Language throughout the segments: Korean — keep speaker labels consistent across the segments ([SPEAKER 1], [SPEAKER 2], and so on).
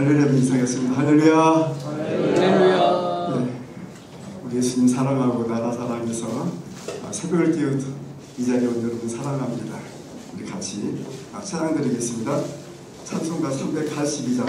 [SPEAKER 1] 할렐루야 인사하겠습니다. 할렐루야.
[SPEAKER 2] 할렐루야.
[SPEAKER 1] 네, 우리 예수님 사랑하고 나라 사랑해서 새벽을 깨워 이 자리에 온 여러분 사랑합니다. 우리 같이 찬양 드리겠습니다. 찬송가 382장.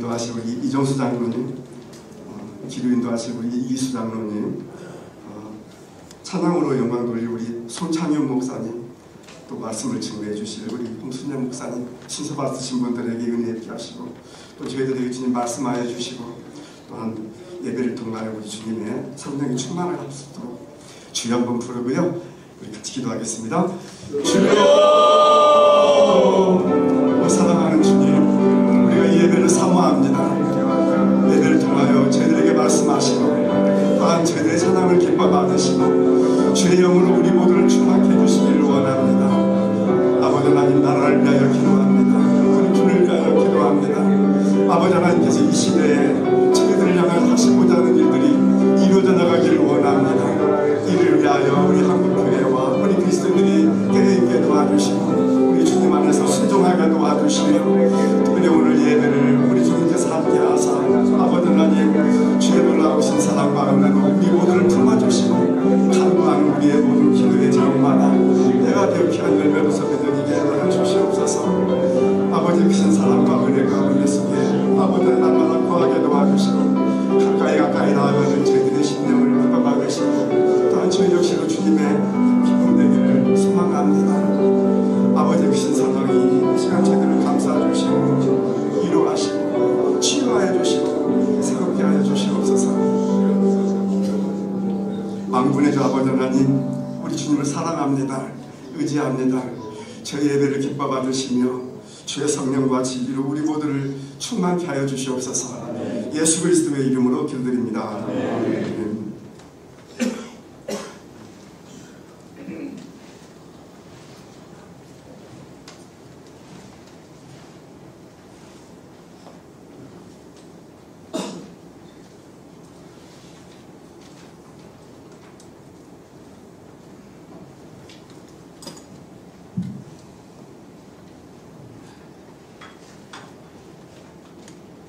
[SPEAKER 1] 인도하실 우리 이정수 장로님, 기도 인도하실 우리 이기수 장로님, 찬양으로 영광 돌릴 우리 손창현 목사님, 또 말씀을 증거해 주실 우리 홍순영 목사님, 신서 받으신 분들에게 은혜 있게 하시고, 또 저희들에게 주님 말씀하여 주시고, 또한 예배를 통하여 우리 주님의 성령의 충만을 합수도록 주여 한번 부르고요, 우리 같이 기도하겠습니다. 주여, 사랑하는 주님, 우리가 이 예배를 사모합니다. 예배를 통하여 저희들에게 말씀하시고, 또한 저희들의 찬양을 기뻐 받으시고, 주의 영으로 우리 모두를 충만케 해주시기를 원합니다. 아버지 하나님, 나라를 위하여 기도합니다. 우리 주를 위하여 기도합니다. 아버지 하나님께서 이 시대에 저희들을 향해 하시고자 하는 일들이 이루어져 나가기를 원합니다. 이를 위하여 우리 한국교회와 우리 그리스도인들이 깨어있게 도와주시고, 우리 주님 안에서 순종하게 도와주시며, 특별히 오늘 예배를 우리 주님께서 함께 하사 아버지 하나님, 주의 놀라우신 사랑과 은혜로 우리 모두를 품어주시고, 간구하는 우리의 모든 기도의 제목마다 내가 배우키한 열매로서 맺어지게 하여 주시옵소서. 아버지 크신 사랑과 은혜가 은혜 속에 아버지의 날마다 거하게 도와주시고, 가까이 나아가는 저희들의 심령을 기뻐하게 하시고, 또한 저희 역시도 주님의 기쁨 되기를 소망합니다. 아버지 크신 사랑이 이 시간 저희들을 감싸 주시고 위로하시고 치유하여 주시고 새롭게 하여 주시옵소서. 망군의 주 아버지 하나님, 우리 주님을 사랑합니다. 의지합니다. 저희 예배를 기뻐 받으시며 주의 성령과 진리로 우리 모두를 충만케 하여 주시옵소서. 예수 그리스도의 이름으로 기도드립니다. 아멘.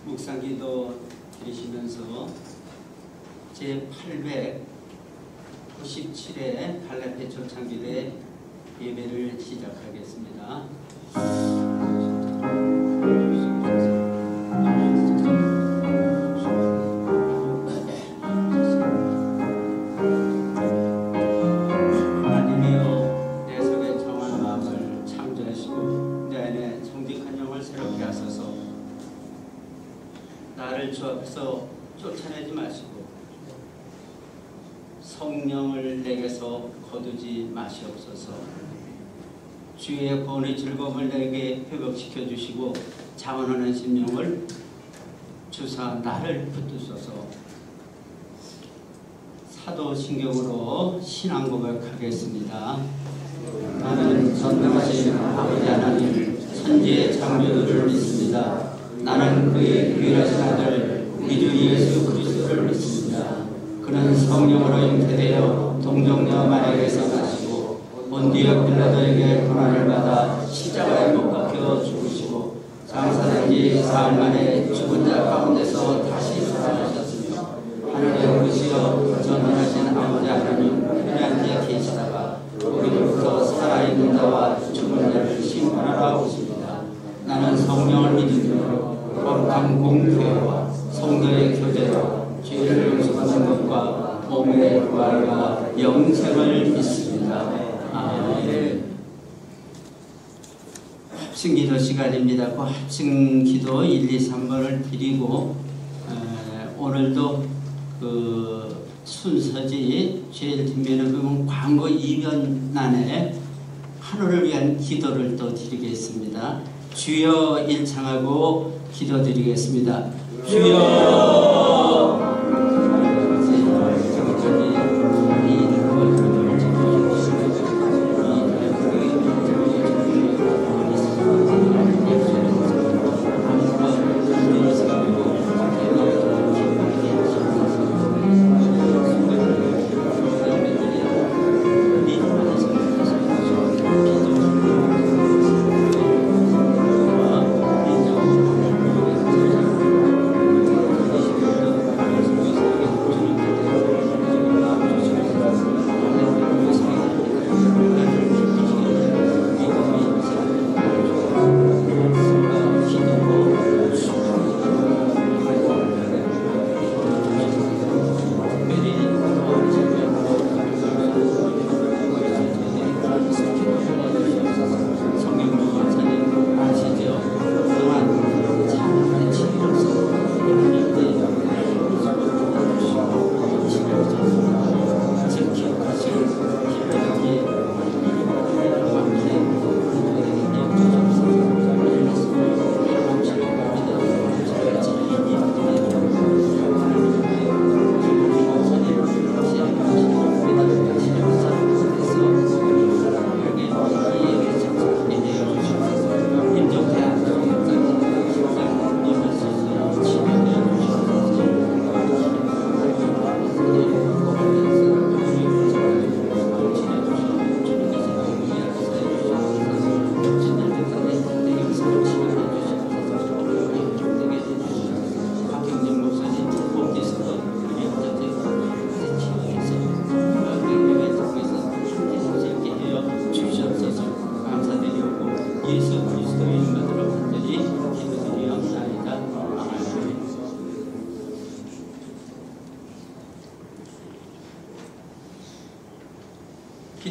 [SPEAKER 3] 묵상기도 드리시면서 제897회 갈라디아 초창기대 예배를 시작하겠습니다. 하나님이여, 내 속에 정한 마음을 창조하시고 내 안에 정직한 영을 새롭게 하소서. 나를 주 앞에서 쫓아내지 마시고 성령을 내게서 거두지 마시옵소서. 주의 구원의 즐거움을 내게 회복시켜 주시고 자원하는 심령을 주사 나를 붙드소서. 사도신경으로 신앙 고백하겠습니다. 나는 전능하신 아버지 하나님 천지의 창조주를 믿습니다. 나는 그의 유일하신 아들 우리 주 예수 그리스도를 믿습니다. 그는 성령으로 잉태되어 동정녀 마리아에서 나시고 본디오 빌라도에게 고난을 받아 십자가에 못 박혀 죽으시고 장사된 지 사흘 만에 죽은 자 가운데서 다시 살아나셨으며 하늘에 오르시어 전능하신 아버지 하나님 편에 앉아 계시다가 거기로부터 살아있는 자와 죽은 자를 심판하러 오십니다. 나는 성령을 믿으며 거룩한 공교회와 성도의 교제와 죄를 용서받는 것과 몸의 부활과 영생을 믿습니다. 아멘. 합승기도 시간입니다. 그 합승기도 1, 2, 3번을 드리고 오늘도 그 순서지 제일 뒷면에 보면 광고 이변란에 하루를 위한 기도를 또 드리겠습니다. 주여 일창하고 기도드리겠습니다. 주여.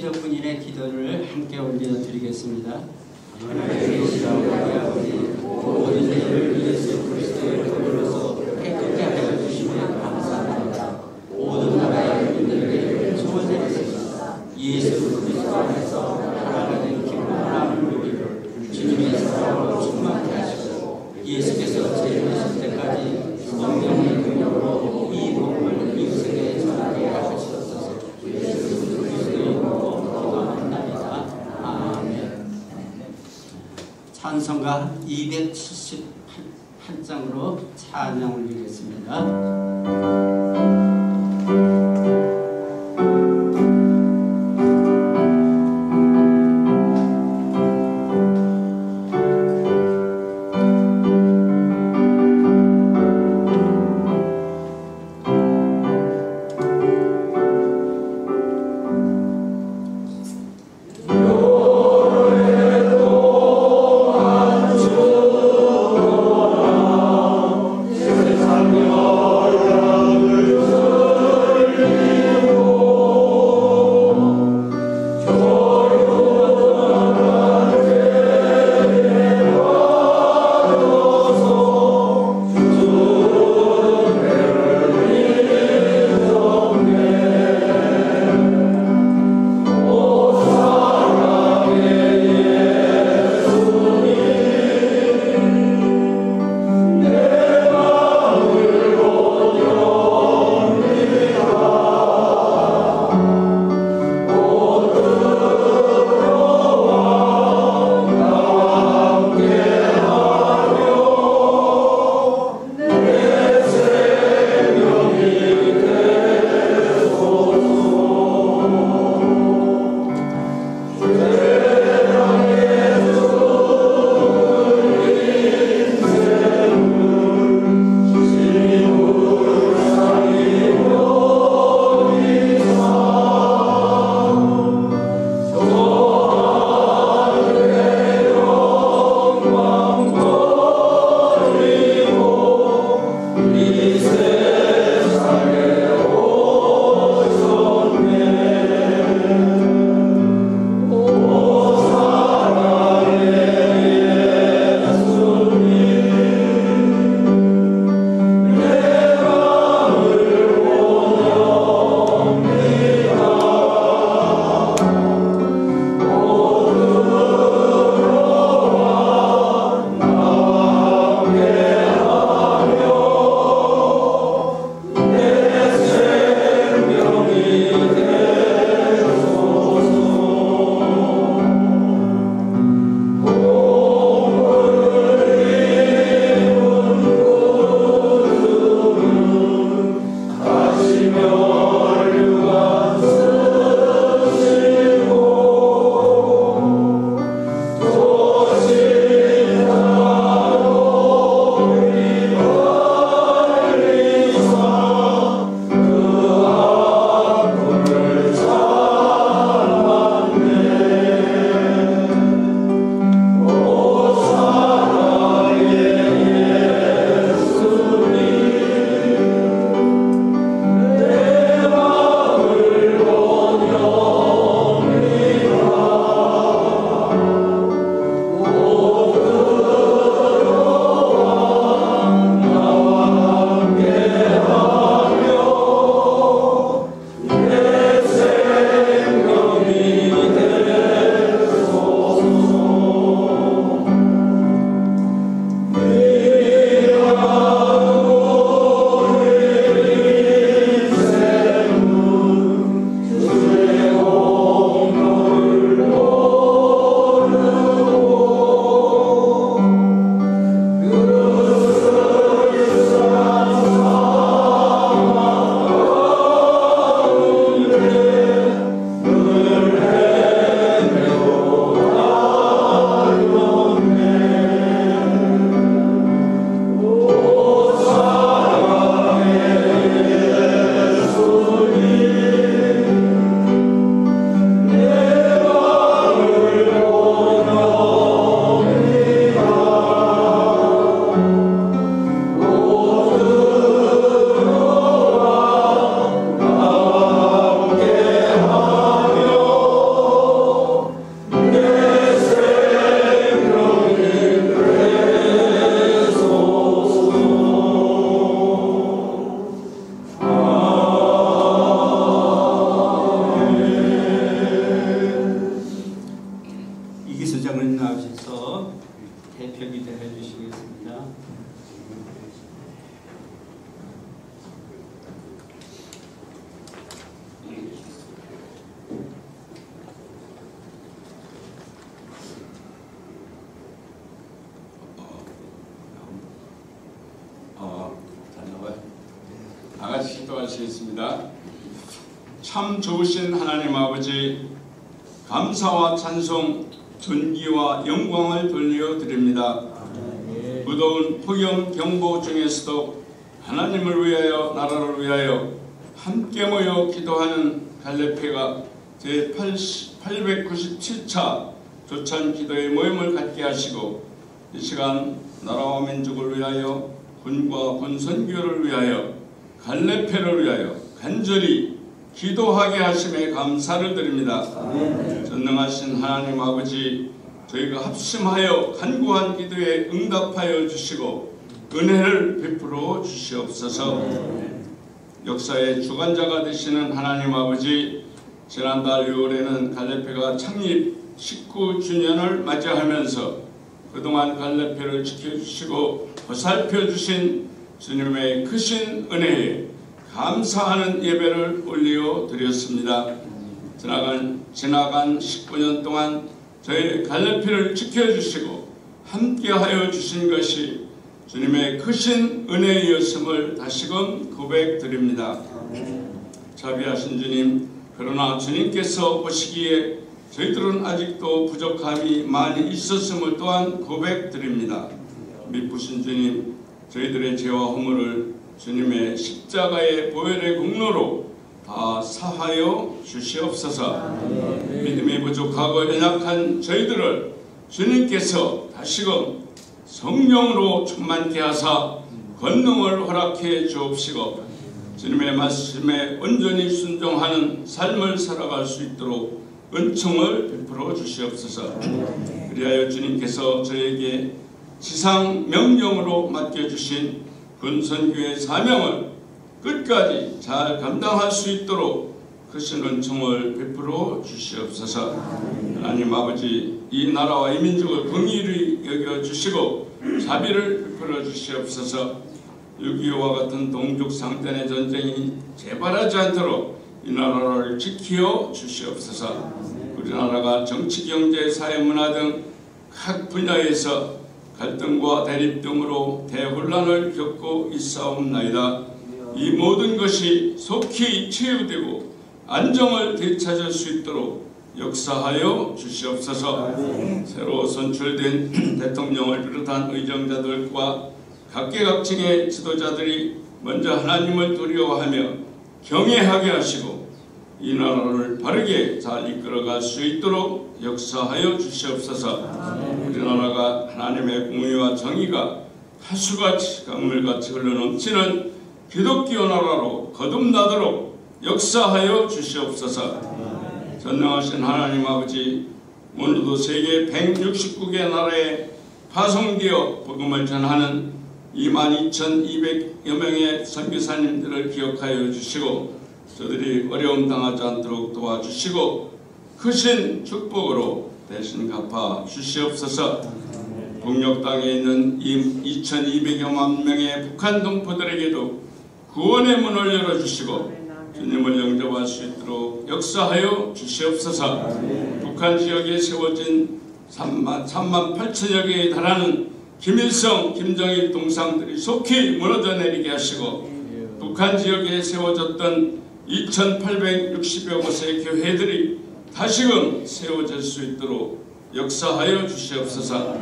[SPEAKER 3] 천주교 군인의 기도를 함께 올려드리겠습니다. 하나님 계시다 우리 아버지, 모든 죄를 예수 그리스도의 그걸로서 깨끗게 하여 주시면 감사합니다. 모든 나라의 국민들에게 소원해주시다. 예수 그리스도 안에서 하나가 된 기쁨을 누리고 주님의 사랑으로 충만케 하시고 예수께서 재림하실 때까지 성령의 능력으로 이 복음을 이웃에게 전하게 하시옵소서. 예수 그리스도의 이름으로 기도합니다. 아멘. 찬송가 278장으로 찬양 올리겠습니다.
[SPEAKER 4] 세상여
[SPEAKER 3] 권수장님 나오셔서 대표 기도해 주시겠습니다.
[SPEAKER 4] 다 같이 기도하시겠습니다. 참 좋으신 하나님 아버지, 감사와 찬송, 존귀와 영광을 돌려드립니다. 무더운 폭염 경보 중에서도 하나님을 위하여, 나라를 위하여 함께 모여 기도하는 갈래패가 제897차 조찬 기도의 모임을 갖게 하시고, 이 시간 나라와 민족을 위하여, 군과 군선교를 위하여, 갈래패를 위하여 간절히 기도하게 하심에 감사를 드립니다. 전능하신 하나님 아버지, 저희가 합심하여 간구한 기도에 응답하여 주시고 은혜를 베풀어 주시옵소서. 역사의 주관자가 되시는 하나님 아버지, 지난달 6월에는 갈래패가 창립 19주년을 맞이하면서 그동안 갈래패를 지켜주시고 보살펴주신 주님의 크신 은혜에 감사하는 예배를 올려드렸습니다. 지나간 19년 동안 저희 갈래패를 지켜주시고 함께하여 주신 것이 주님의 크신 은혜였음을 다시금 고백드립니다. 자비하신 주님, 그러나 주님께서 보시기에 저희들은 아직도 부족함이 많이 있었음을 또한 고백드립니다. 미쁘신 주님, 저희들의 죄와 허물을 주님의 십자가의 보혈의 공로로 다 사하여 주시옵소서. 믿음이 부족하고 연약한 저희들을 주님께서 다시금 성령으로 충만케 하사 권능을 허락해 주옵시고 주님의 말씀에 온전히 순종하는 삶을 살아갈 수 있도록 은총을 베풀어 주시옵소서. 그리하여 주님께서 저에게 지상 명령으로 맡겨주신 군선교의 사명을 끝까지 잘 감당할 수 있도록 크신 은총을 베풀어 주시옵소서. 하나님 아버지, 이 나라와 이 민족을 긍휼히 여겨주시고 자비를 베풀어 주시옵소서. 6.25와 같은 동족 상전의 전쟁이 재발하지 않도록 이 나라를 지켜 주시옵소서. 우리나라가 정치, 경제, 사회, 문화 등 각 분야에서 갈등과 대립 등으로 대혼란을 겪고 있사옵나이다. 이 모든 것이 속히 치유되고 안정을 되찾을 수 있도록 역사하여 주시옵소서. 새로 선출된 대통령을 비롯한 의정자들과 각계각층의 지도자들이 먼저 하나님을 두려워하며 경외하게 하시고 이 나라를 바르게 잘 이끌어갈 수 있도록 역사하여 주시옵소서. 우리나라가 하나님의 공의와 정의가 하수같이 강물같이 흘러넘치는 기독교 나라로 거듭나도록 역사하여 주시옵소서. 전능하신 하나님 아버지, 오늘도 세계 169개 나라에 파송되어 복음을 전하는 22,200여 명의 선교사님들을 기억하여 주시고 저들이 어려움 당하지 않도록 도와주시고 크신 축복으로 대신 갚아 주시옵소서. 북녘 땅에 있는 2,200여만 명의 북한 동포들에게도 구원의 문을 열어주시고 주님을 영접할 수 있도록 역사하여 주시옵소서. 북한 지역에 세워진 38,000여 개에 달하는 김일성, 김정일 동상들이 속히 무너져 내리게 하시고 북한 지역에 세워졌던 2,860여 곳의 교회들이 다시금 세워질 수 있도록 역사하여 주시옵소서.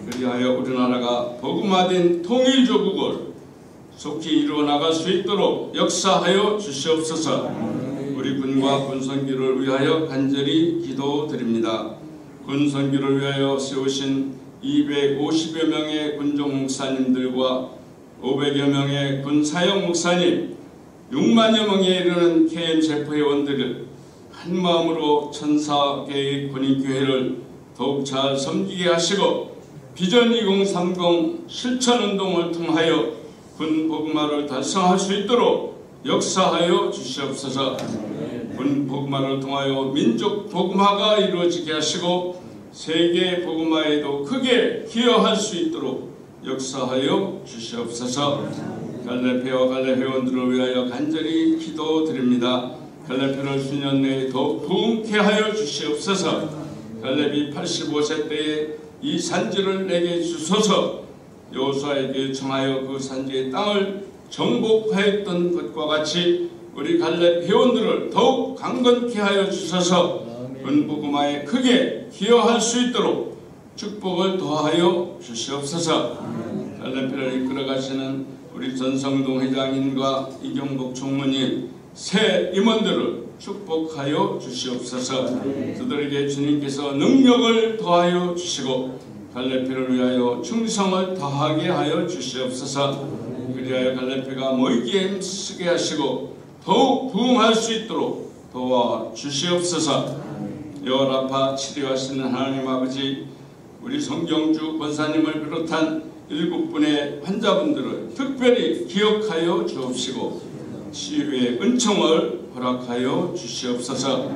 [SPEAKER 4] 그리하여 우리나라가 복음화된 통일조국을 속히 이루어 나갈 수 있도록 역사하여 주시옵소서. 우리 군과 군선교를 위하여 간절히 기도드립니다. 군선교를 위하여 세우신 250여 명의 군종 목사님들과 500여 명의 군사역 목사님, 6만여 명에 이르는 KM세포회원들을 한마음으로 1,400개의 군인교회를 더욱 잘 섬기게 하시고 비전 2030 실천운동을 통하여 군복음화를 달성할 수 있도록 역사하여 주시옵소서. 군복음화를 통하여 민족 복음화가 이루어지게 하시고 세계 복음화에도 크게 기여할 수 있도록 역사하여 주시옵소서. 갈레페와 갈레 회원들을 위하여 간절히 기도드립니다. 갈레페를 수년 내에 더욱 부흥케 하여 주시옵소서. 갈렙이 85세 때에 이 산지를 내게 주소서. 여호수아에게 청하여 그 산지의 땅을 정복하였던 것과 같이 우리 갈렙 회원들을 더욱 강건케 하여 주소서. 은복음화에 크게 기여할 수 있도록 축복을 더하여 주시옵소서. 갈렙회를 이끌어가시는 우리 전성동 회장님과 이경복 총무님, 새 임원들을 축복하여 주시옵소서. 그들에게 주님께서 능력을 더하여 주시고 갈렙회를 위하여 충성을 더하게 하여 주시옵소서. 그리하여 갈렙회가 모이기에 힘쓰게 하시고 더욱 부흥할 수 있도록 도와 주시옵소서. 여라파 치료하시는 하나님 아버지, 우리 성경주 권사님을 비롯한 7분의 환자분들을 특별히 기억하여 주옵시고 치유의 은총을 허락하여 주시옵소서.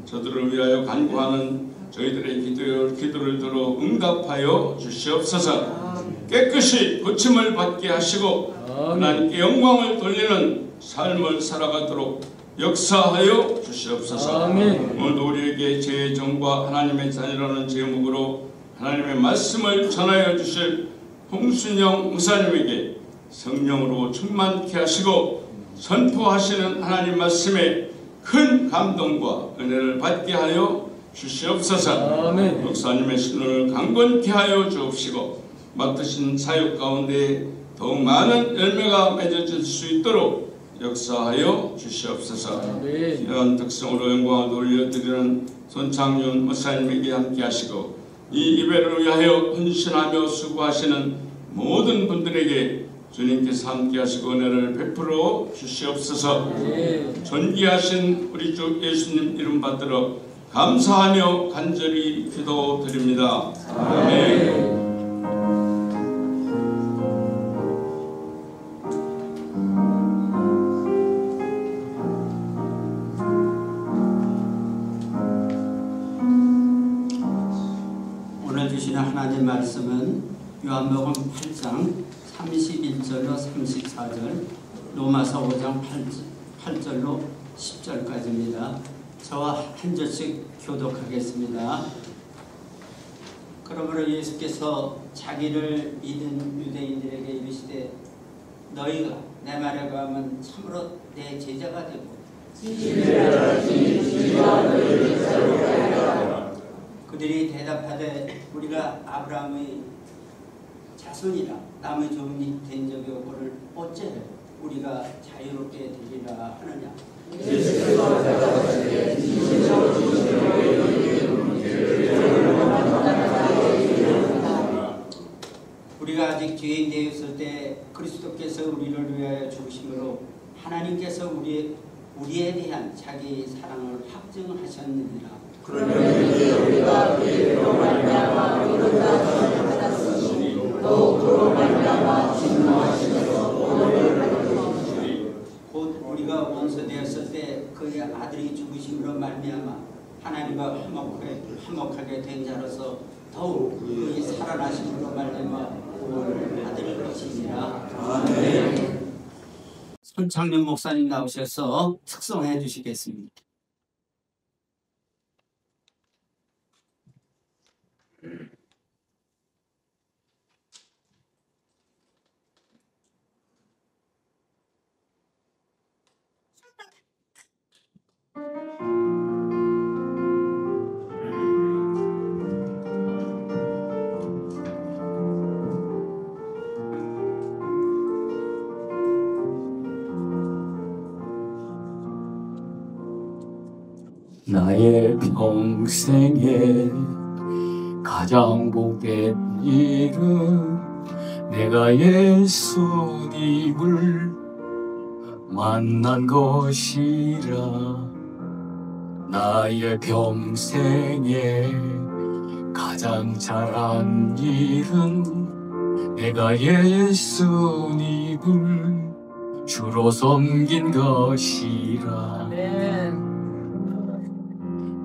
[SPEAKER 4] 저들을 위하여 간구하는 저희들의 기도를 들어 응답하여 주시옵소서. 깨끗이 고침을 받게 하시고 하나님께 영광을 돌리는 삶을 살아가도록 역사하여 주시옵소서. 오늘도 우리에게 제정과 하나님의 자녀라는 제목으로 하나님의 말씀을 전하여 주실 홍순영 목사님에게 성령으로 충만케 하시고 선포하시는 하나님 말씀에 큰 감동과 은혜를 받게 하여 주시옵소서. 목사님의 신론을 강건케 하여 주옵시고 맡으신 사역 가운데 더욱 많은 열매가 맺어질 수 있도록 역사하여 주시옵소서. 이러한 특성으로 영광을 돌려드리는 손창윤 목사님에게 함께 하시고 이 예배를 위하여 헌신하며 수고하시는 모든 분들에게 주님께서 함께 하시고 은혜를 베풀어 주시옵소서. 존귀하신 우리 주 예수님 이름 받들어 감사하며 간절히 기도드립니다. 아멘.
[SPEAKER 3] 하나님 말씀은 요한복음 8장 31절로 34절, 로마서 5장 8절로 10절까지입니다. 저와 한 절씩 교독하겠습니다. 그러므로 예수께서 자기를 믿은 유대인들에게 이르시되 너희가 내 말에 거하면 참으로 내 제자가 되고 그들이 대답하되 우리가 아브라함의 자손이라 남의 종이 된 적이 없거늘 어째 우리가 자유롭게 되리라 하느냐. 우리가 아직 죄인 되었을 때 그리스도께서 우리를 위하여 죽으심으로 하나님께서 우리에 대한 자기 사랑을 확증하셨느니라. 그러면 우리가 그리로 말미암아 의롭다 받았으니 또 그로 말미암아 진노하시면서 오늘을 받으시니 곧 우리가 원수 되었을 때 그의 아들이 죽으심으로 말미암아 하나님과 화목하게 된 자로서 더욱 그의 살아나심으로 말미암아 구원을 받을 것이니라. 아멘. 손창윤 목사님 나오셔서 특송해 주시겠습니다.
[SPEAKER 2] 나의 평생에 가장 복된 일은 내가 예수님을 만난 것이라. 나의 평생에 가장 잘한 일은 내가 예수님을 주로 섬긴 것이라.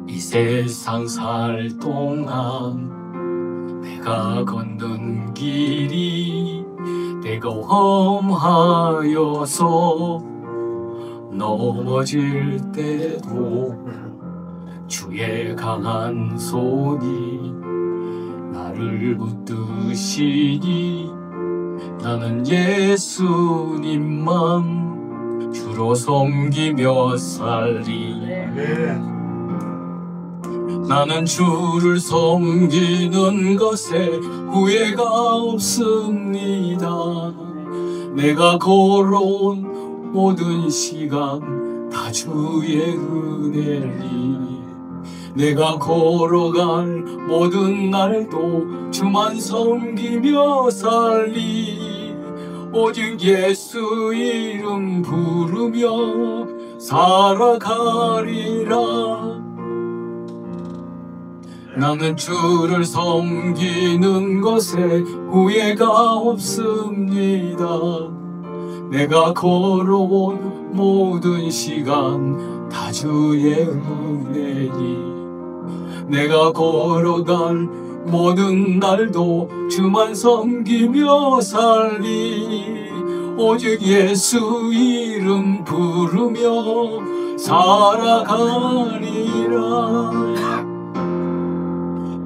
[SPEAKER 2] 이 세상 살 동안 내가 걷는 길이 내가 험하여서 넘어질 때도 주의 강한 손이 나를 붙드시니 나는 예수님만 주로 섬기며 살리. 나는 주를 섬기는 것에 후회가 없습니다. 내가 걸어온 모든 시간 다 주의 은혜니 내가 걸어갈 모든 날도 주만 섬기며 살리. 오직 예수 이름 부르며 살아가리라. 나는 주를 섬기는 것에 후회가 없습니다. 내가 걸어온 모든 시간 다 주의 은혜니 내가 걸어갈 모든 날도 주만 섬기며 살리. 오직 예수 이름 부르며 살아가리라.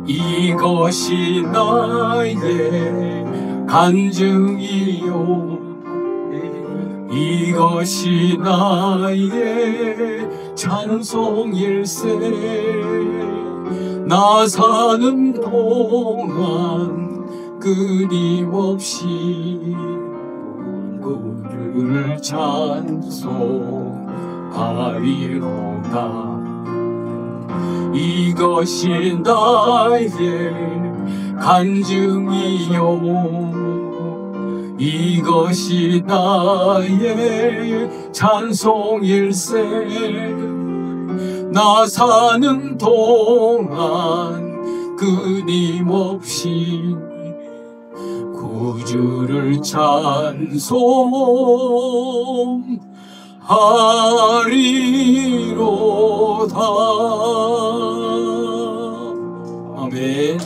[SPEAKER 2] 이것이 나의 간증이요 이것이 나의 찬송일세. 나 사는 동안 끊임없이 그를 찬송하리로다. 이것이 나의 간증이요 이것이 나의 찬송일세. 나 사는 동안 끊임없이 구주를 찬송하리로다. 아멘.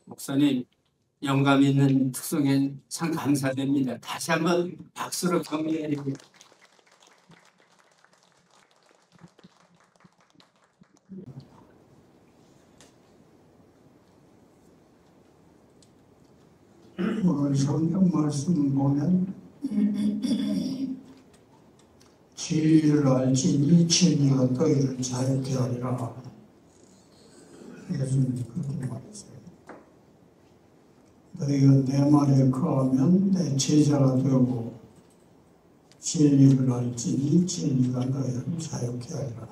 [SPEAKER 3] 목사님, 영감 있는 특성에 참 감사드립니다. 다시 한번 박수로 격려해드립니다.
[SPEAKER 5] 오늘 성경 말씀 보면 진리를 알지니 진리가 너희를 자유케 하리라. 예수님이 그렇게 말했어요. 너희가 내 말에 거하면 내 제자가 되고 진리를 알지니 진리가 너희를 자유케 하리라.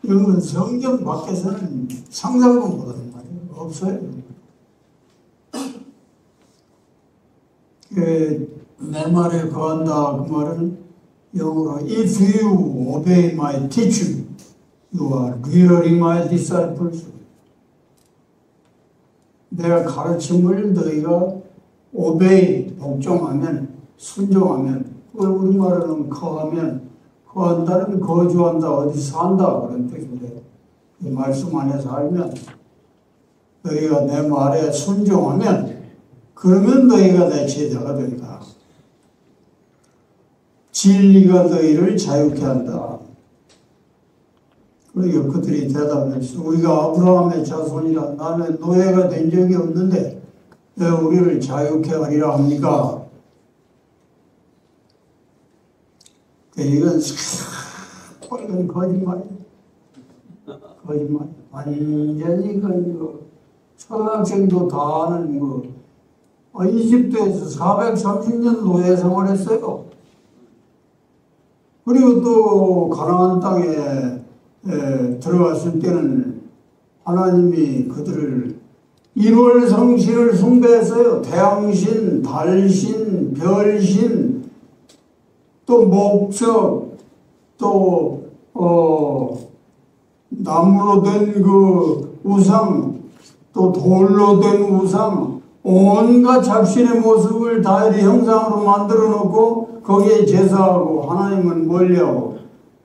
[SPEAKER 5] 이런 건 성경 밖에서는 상상도 못하는 말이에요. 없어요. 내 말에 거한다 그 말은 영어로 If you obey my teaching, you are really my disciples. 내가 가르침을 너희가 obey, 복종하면, 순종하면, 그걸 우리말로는 거하면, 거한다는 거주한다, 어디 산다 그런 뜻인데 이 말씀 안에 살면 너희가 내 말에 순종하면 그러면 너희가 내 제자가 된다. 진리가 너희를 자유케 한다. 그러니까 그들이 대답했어. 우리가 아브라함의 자손이라 나는 노예가 된 적이 없는데 왜 우리를 자유케 하리라 합니까? 이건 이건 거짓말이야. 거짓말. 완전히 그 초등학생도 다 아는 이집트에서 430년 노예 생활했어요. 그리고 또 가나안 땅에 들어갔을 때는 하나님이 그들을 일월성신을 숭배했어요. 태양신, 달신, 별신, 또 목석, 또 나무로 된 그 우상, 또 돌로 된 우상, 온갖 잡신의 모습을 다일의 형상으로 만들어 놓고 거기에 제사하고 하나님은 멀리하고,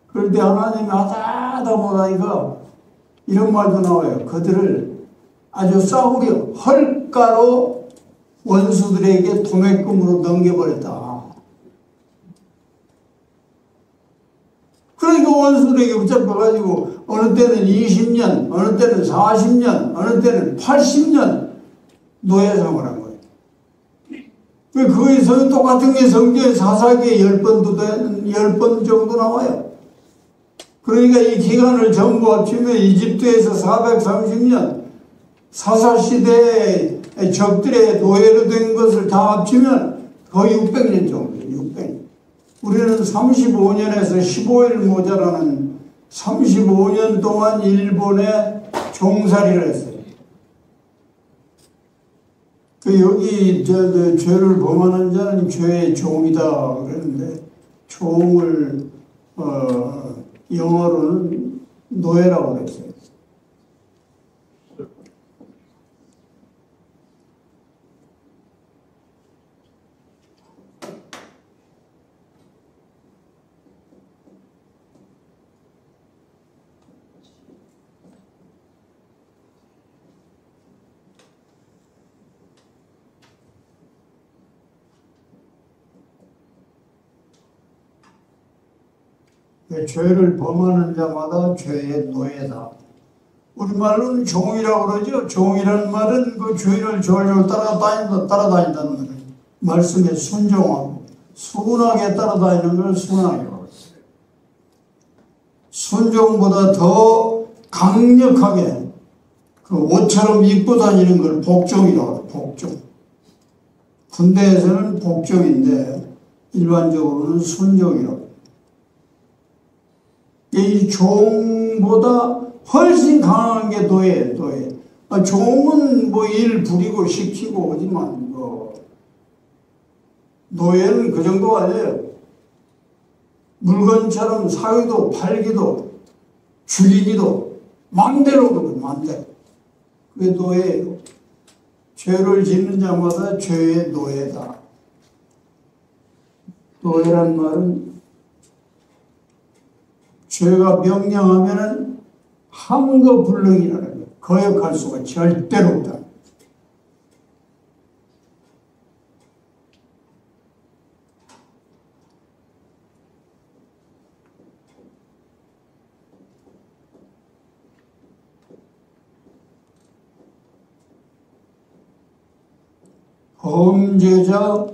[SPEAKER 5] 그럴 때 하나님이 하다 보니까 이런 말도 나와요. 그들을 아주 싸우려 헐가로 원수들에게 도매금으로 넘겨버렸다. 그러니까 원수들에게 붙잡혀가지고 어느 때는 20년, 어느 때는 40년, 어느 때는 80년 노예생활을 한 거예요. 거기서 똑같은 게 성경에 사사기에 10번 정도 나와요. 그러니까 이 기간을 전부 합치면 이집트에서 430년, 사사시대의 적들의 노예로 된 것을 다 합치면 거의 600년 정도예요. 600년. 우리는 35년에서 15일 모자라는 35년 동안 일본에 종살이를 했어요. 여기 죄를 범하는 자는 죄의 종이다 그랬는데, 종을 영어로는 노예라고 그랬어요. 죄를 범하는 자마다 죄의 노예다. 우리말로는 종이라고 그러죠. 종이라는 말은 그 주인을 졸졸 따라다닌다는 거예요. 말씀에 순종하고 순하게 따라다니는 걸 순하게라고 했어요. 순종보다 더 강력하게 그 옷처럼 입고 다니는 걸 복종이라고 해요. 복종. 군대에서는 복종인데 일반적으로는 순종이라고 해요. 이 종보다 훨씬 강한 게 노예예요. 노예. 종은 뭐 일 부리고 시키고 하지만 노예는 그 정도가 아니에요. 물건처럼 사기도 팔기도 죽이기도 맘대로 그러고 맘대로. 그게 노예예요. 죄를 짓는 자마다 죄의 노예다. 노예란 말은 죄가 명령하면은 함거 불능이라는 거예요. 거역할 수가 절대로 없다. 범죄자,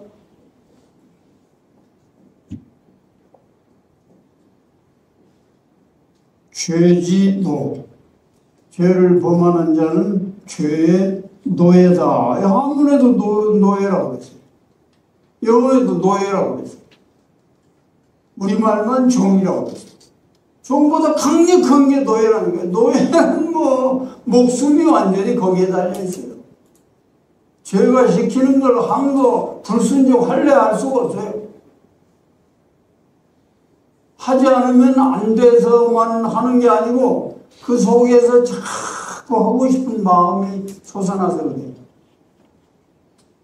[SPEAKER 5] 죄지노, 죄를 범하는 자는 죄의 노예다. 한문에도 노예라고 그랬어요. 영어에도 노예라고 그랬어요. 우리말만 종이라고 그랬어요. 종보다 강력한 게 노예라는 거예요. 노예는 목숨이 완전히 거기에 달려있어요. 죄가 시키는 걸 한 거 불순종할래 할 수가 없어요. 하지 않으면 안 돼서만 하는 게 아니고 그 속에서 자꾸 하고 싶은 마음이 솟아나서 그래요.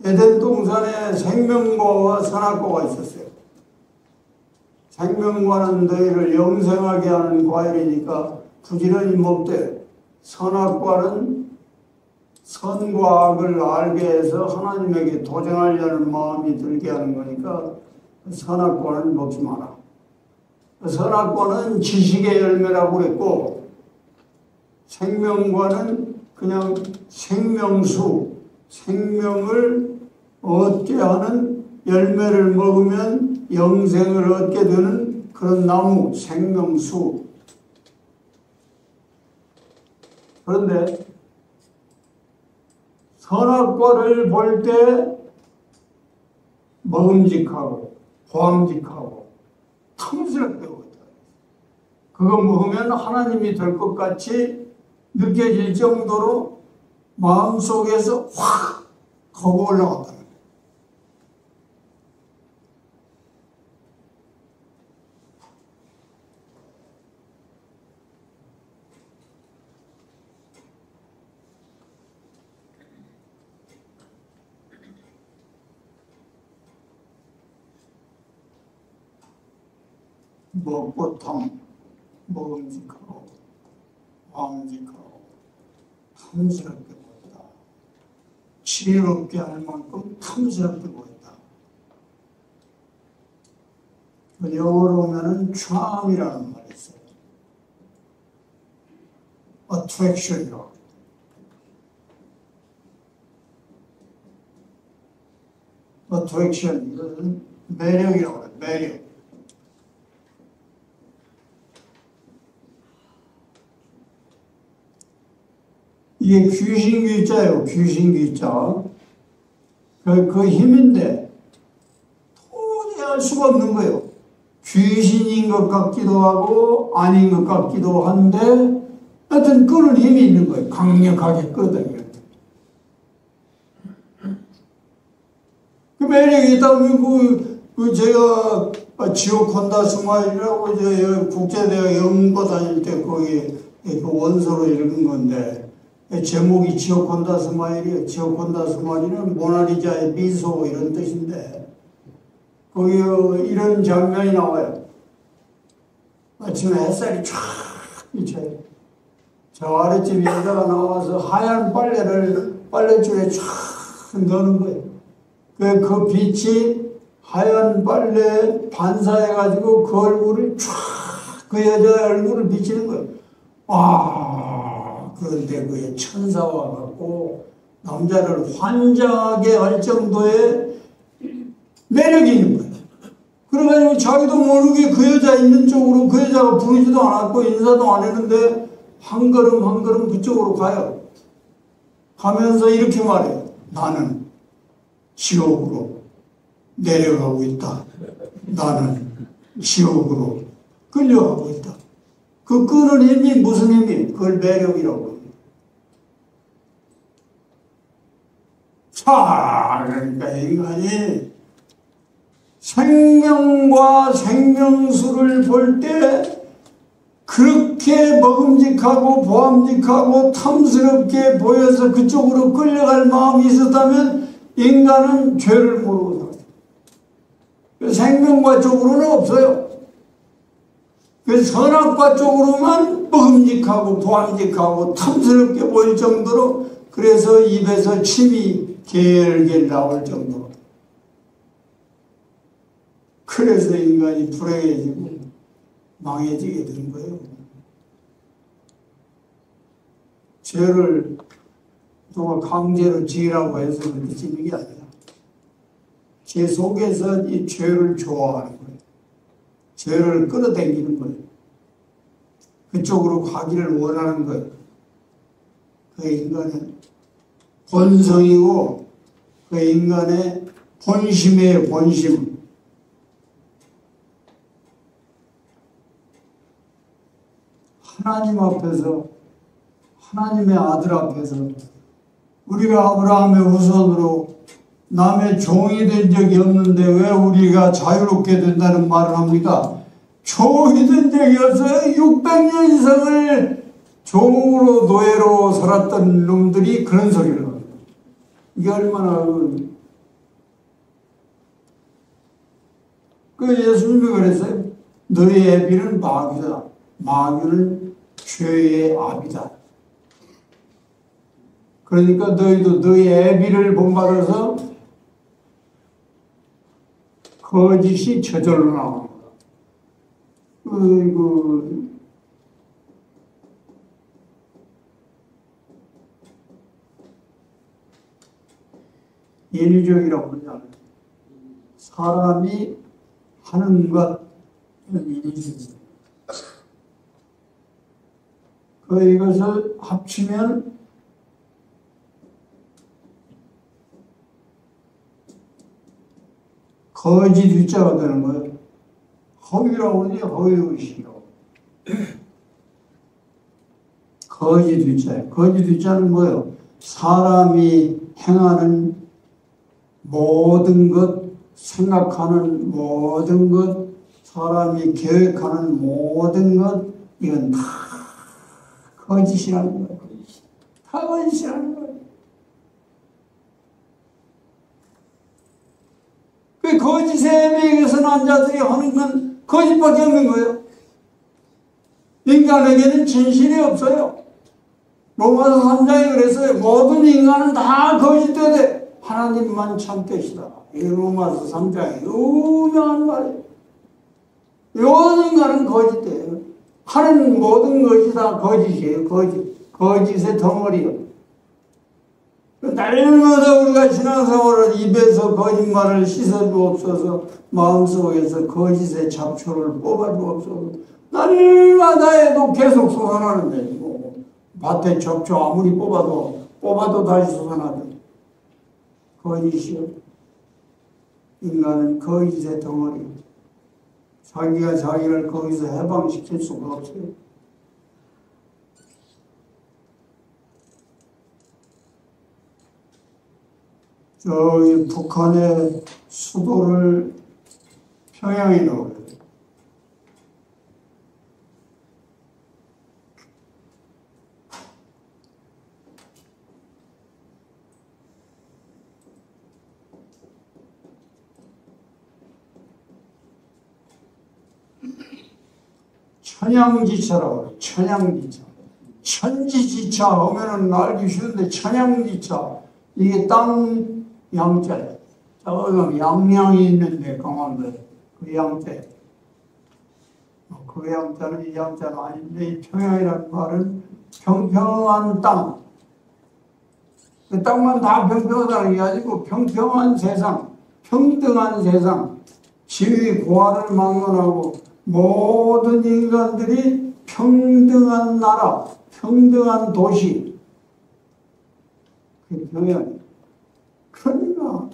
[SPEAKER 5] 에덴 동산에 생명과와 선악과가 있었어요. 생명과는 너희를 영생하게 하는 과일이니까 부지런히 먹되, 선악과는 선과 악을 알게 해서 하나님에게 도전하려는 마음이 들게 하는 거니까 선악과는 먹지 마라. 선악과는 지식의 열매라고 그랬고, 생명과는 그냥 생명수, 생명을 얻게 하는 열매를 먹으면 영생을 얻게 되는 그런 나무, 생명수. 그런데 선악과를 볼 때 먹음직하고 보암직하고 탐스럽게 보인다. 그거 먹으면 하나님이 될 것 같이 느껴질 정도로 마음속에서 확 하고 올라갔다. 먹고 먹음직하고 왕직하고 탐스럽게 보였다. 지혜롭게 할 만큼 탐스럽게 보였다. 영어로 보면은 charm이라는 말이 있어요. attraction이라고. attraction, 이것은 매력이라고 해요. 매력. 이게 귀신귀자예요. 귀신귀자. 그 힘인데 도저히 알 수가 없는 거예요. 귀신인 것 같기도 하고 아닌 것 같기도 한데 하여튼 끄는 힘이 있는 거예요. 강력하게 끌어당겨요. 그 매력이 있다 보면 제가 지옥 혼다 스마일이라고 국제대학 연구과 다닐 때 거기 그 원서로 읽은 건데 제목이 지옥 혼다 스마일이에요. 지옥 혼다 스마일은 모나리자의 미소 이런 뜻인데 거기 이런 장면이 나와요. 아침에 햇살이 쫙 비쳐요. 저 아랫집 여자가 나와서 하얀 빨래줄에 쫙 넣는 거예요. 그 빛이 하얀 빨래 반사해가지고 그 얼굴을 쫙 그 여자의 얼굴을 비치는 거예요. 그런데 그게 천사와 같고 남자를 환장하게 할 정도의 매력이 있는 거예요. 그래가지고 자기도 모르게 그 여자 있는 쪽으로 그 여자가 부르지도 않았고 인사도 안 했는데 한 걸음 한 걸음 그쪽으로 가요. 가면서 이렇게 말해요. 나는 지옥으로 내려가고 있다. 나는 지옥으로 끌려가고 있다. 그 끄는 힘이 무슨 힘이? 그걸 매력이라고 해요. 자, 그러니까 인간이 생명과 생명수를 볼 때 그렇게 먹음직하고 보암직하고 탐스럽게 보여서 그쪽으로 끌려갈 마음이 있었다면 인간은 죄를 모르고 살아요. 생명과 쪽으로는 없어요. 선악과 쪽으로만 먹음직하고 보암직하고 탐스럽게 보일 정도로 그래서 입에서 침이 겔겔 나올 정도로 그래서 인간이 불행해지고 망해지게 된 거예요. 죄를 누가 강제로 지으라고 해서 그렇게 지는 게 아니라 제 속에서 이 죄를 좋아하는 거예요. 죄를 끌어당기는 거예요. 그쪽으로 가기를 원하는 거예요. 그 인간의 본성이고 그 인간의 본심이에요. 본심. 하나님 앞에서 하나님의 아들 앞에서 우리가 아브라함의 후손으로 남의 종이 된 적이 없는데 왜 우리가 자유롭게 된다는 말을 합니까? 종이 된 적이 없어요. 600년 이상을 종으로 노예로 살았던 놈들이 그런 소리를 합니다. 이게 얼마나 예수님이 그랬어요. 너희 애비는 마귀다. 마귀는 죄의 압이다. 그러니까 너희도 너희 애비를 본받아서 거짓이 저절로 나옵니다. 인위적이라고 그러잖아요. 사람이 하는 것, 인위적이죠. 이것을 합치면 거짓 위자가 되는 거예요. 허위라고 하지, 허위의식이라고. 거짓 위자예요. 거짓 위자는 뭐예요? 사람이 행하는 모든 것, 생각하는 모든 것, 사람이 계획하는 모든 것, 이건 다 거짓이라는 거예요. 다 거짓이라는 거예요. 그 거짓에 비해서 남자들이 하는 건 거짓밖에 없는 거예요. 인간에게는 진실이 없어요. 로마서 3장에 그랬어요. 모든 인간은 다 거짓되되 하나님만 참되시다. 이게 로마서 3장의 유명한 말이에요. 모든 인간은 거짓돼요. 하는 모든 것이 다 거짓이에요. 거짓의 덩어리요. 날마다 우리가 신앙생활을 입에서 거짓말을 씻어주옵소서, 마음속에서 거짓의 잡초를 뽑아주옵소서. 날마다 해도 계속 솟아나는데, 밭에 잡초 아무리 뽑아도 다시 솟아나죠. 거짓이요. 인간은 거짓의 덩어리. 자기가 자기를 거기서 해방시킬 수가 없어요. 저기 북한의 수도를 평양이라고 해요. 천양지차라고 해요. 천양지차. 천지지차 하면은 알기 쉬운데 천양지차. 이게 땅 양자예요. 저기 양양이 있는데 강원도에 그 양자예요. 그 양자는 이 양자는 아닌데 이 평양이라는 말은 평평한 땅. 그 땅만 다 평평하다는 게 아니고 평평한 세상, 평등한 세상, 지위 고하를 막론하고 모든 인간들이 평등한 나라, 평등한 도시. 그 평양. 그러니까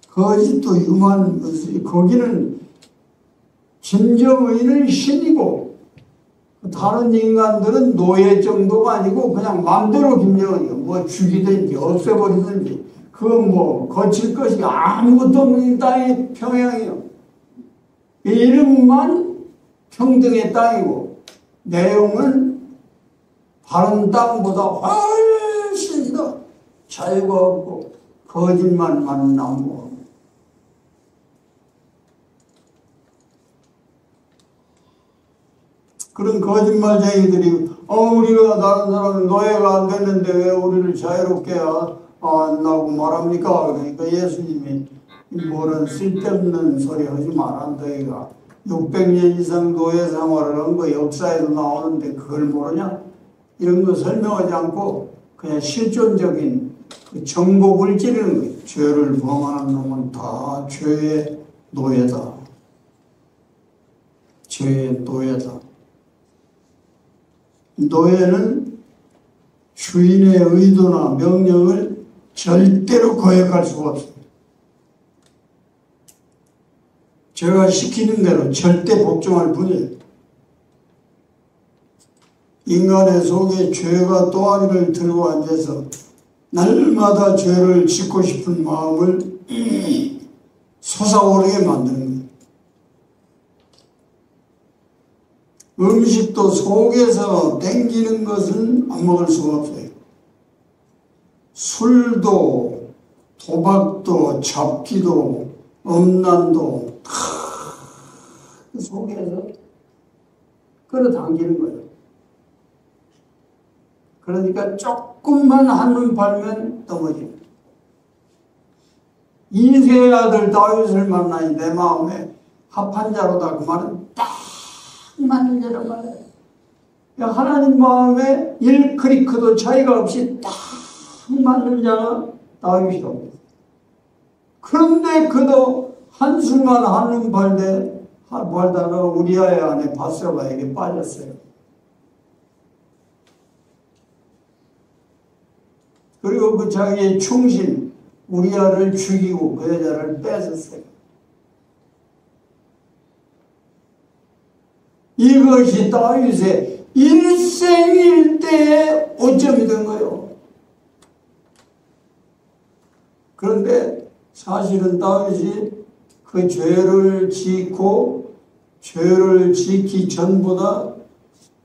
[SPEAKER 5] 거짓도 유만 것이 거기는 진정의는 신이고 다른 인간들은 노예 정도가 아니고 그냥 마음대로 김정은이요. 뭐 죽이든지 없애버리든지 그건 뭐 거칠 것이 아무것도 없는 땅이 평양이요. 이름만 평등의 땅이고 내용은 다른 땅보다 훨씬 더 자유가 없고 거짓말만 나오고 그런 거짓말쟁이들이 우리가 다른 사람은 노예가 안 됐는데 왜 우리를 자유롭게 안 나고 말합니까? 그러니까 예수님이 뭐는 쓸데없는 소리 하지 마라. 너희가 600년 이상 노예 생활을 한 거 역사에도 나오는데 그걸 모르냐? 이런 거 설명하지 않고 그냥 실존적인 그 정복을 찌르는 거예요. 죄를 범하는 놈은 다 죄의 노예다. 죄의 노예다. 노예는 주인의 의도나 명령을 절대로 거역할 수가 없어요. 제가 시키는 대로 절대 복종할 뿐이에요. 인간의 속에 죄가 또아리를 들고 앉아서 날마다 죄를 짓고 싶은 마음을 솟아오르게 만드는 거예요. 음식도 속에서 땡기는 것은 안 먹을 수가 없어요. 술도, 도박도, 잡기도, 음란도 다 속에서 끌어당기는 거예요. 그러니까 조금만 한눈 팔면 넘어집니다. 이세의 아들 다윗을 만나니 내 마음에 합한 자로다. 그 말은 딱 맞는 자란 말이에요. 하나님 마음에 1크리크도 차이가 없이 딱 맞는 자가 다윗이라고. 그런데 그도 한순간 한눈 팔다가 우리아의 아내 바세바에게 빠졌어요. 그리고 그 자기의 충신 우리아를 죽이고 그 여자를 뺏었어요. 이것이 다윗의 일생일대의 오점이 된 거예요. 그런데 사실은 다윗이 그 죄를 짓고 죄를 짓기 전보다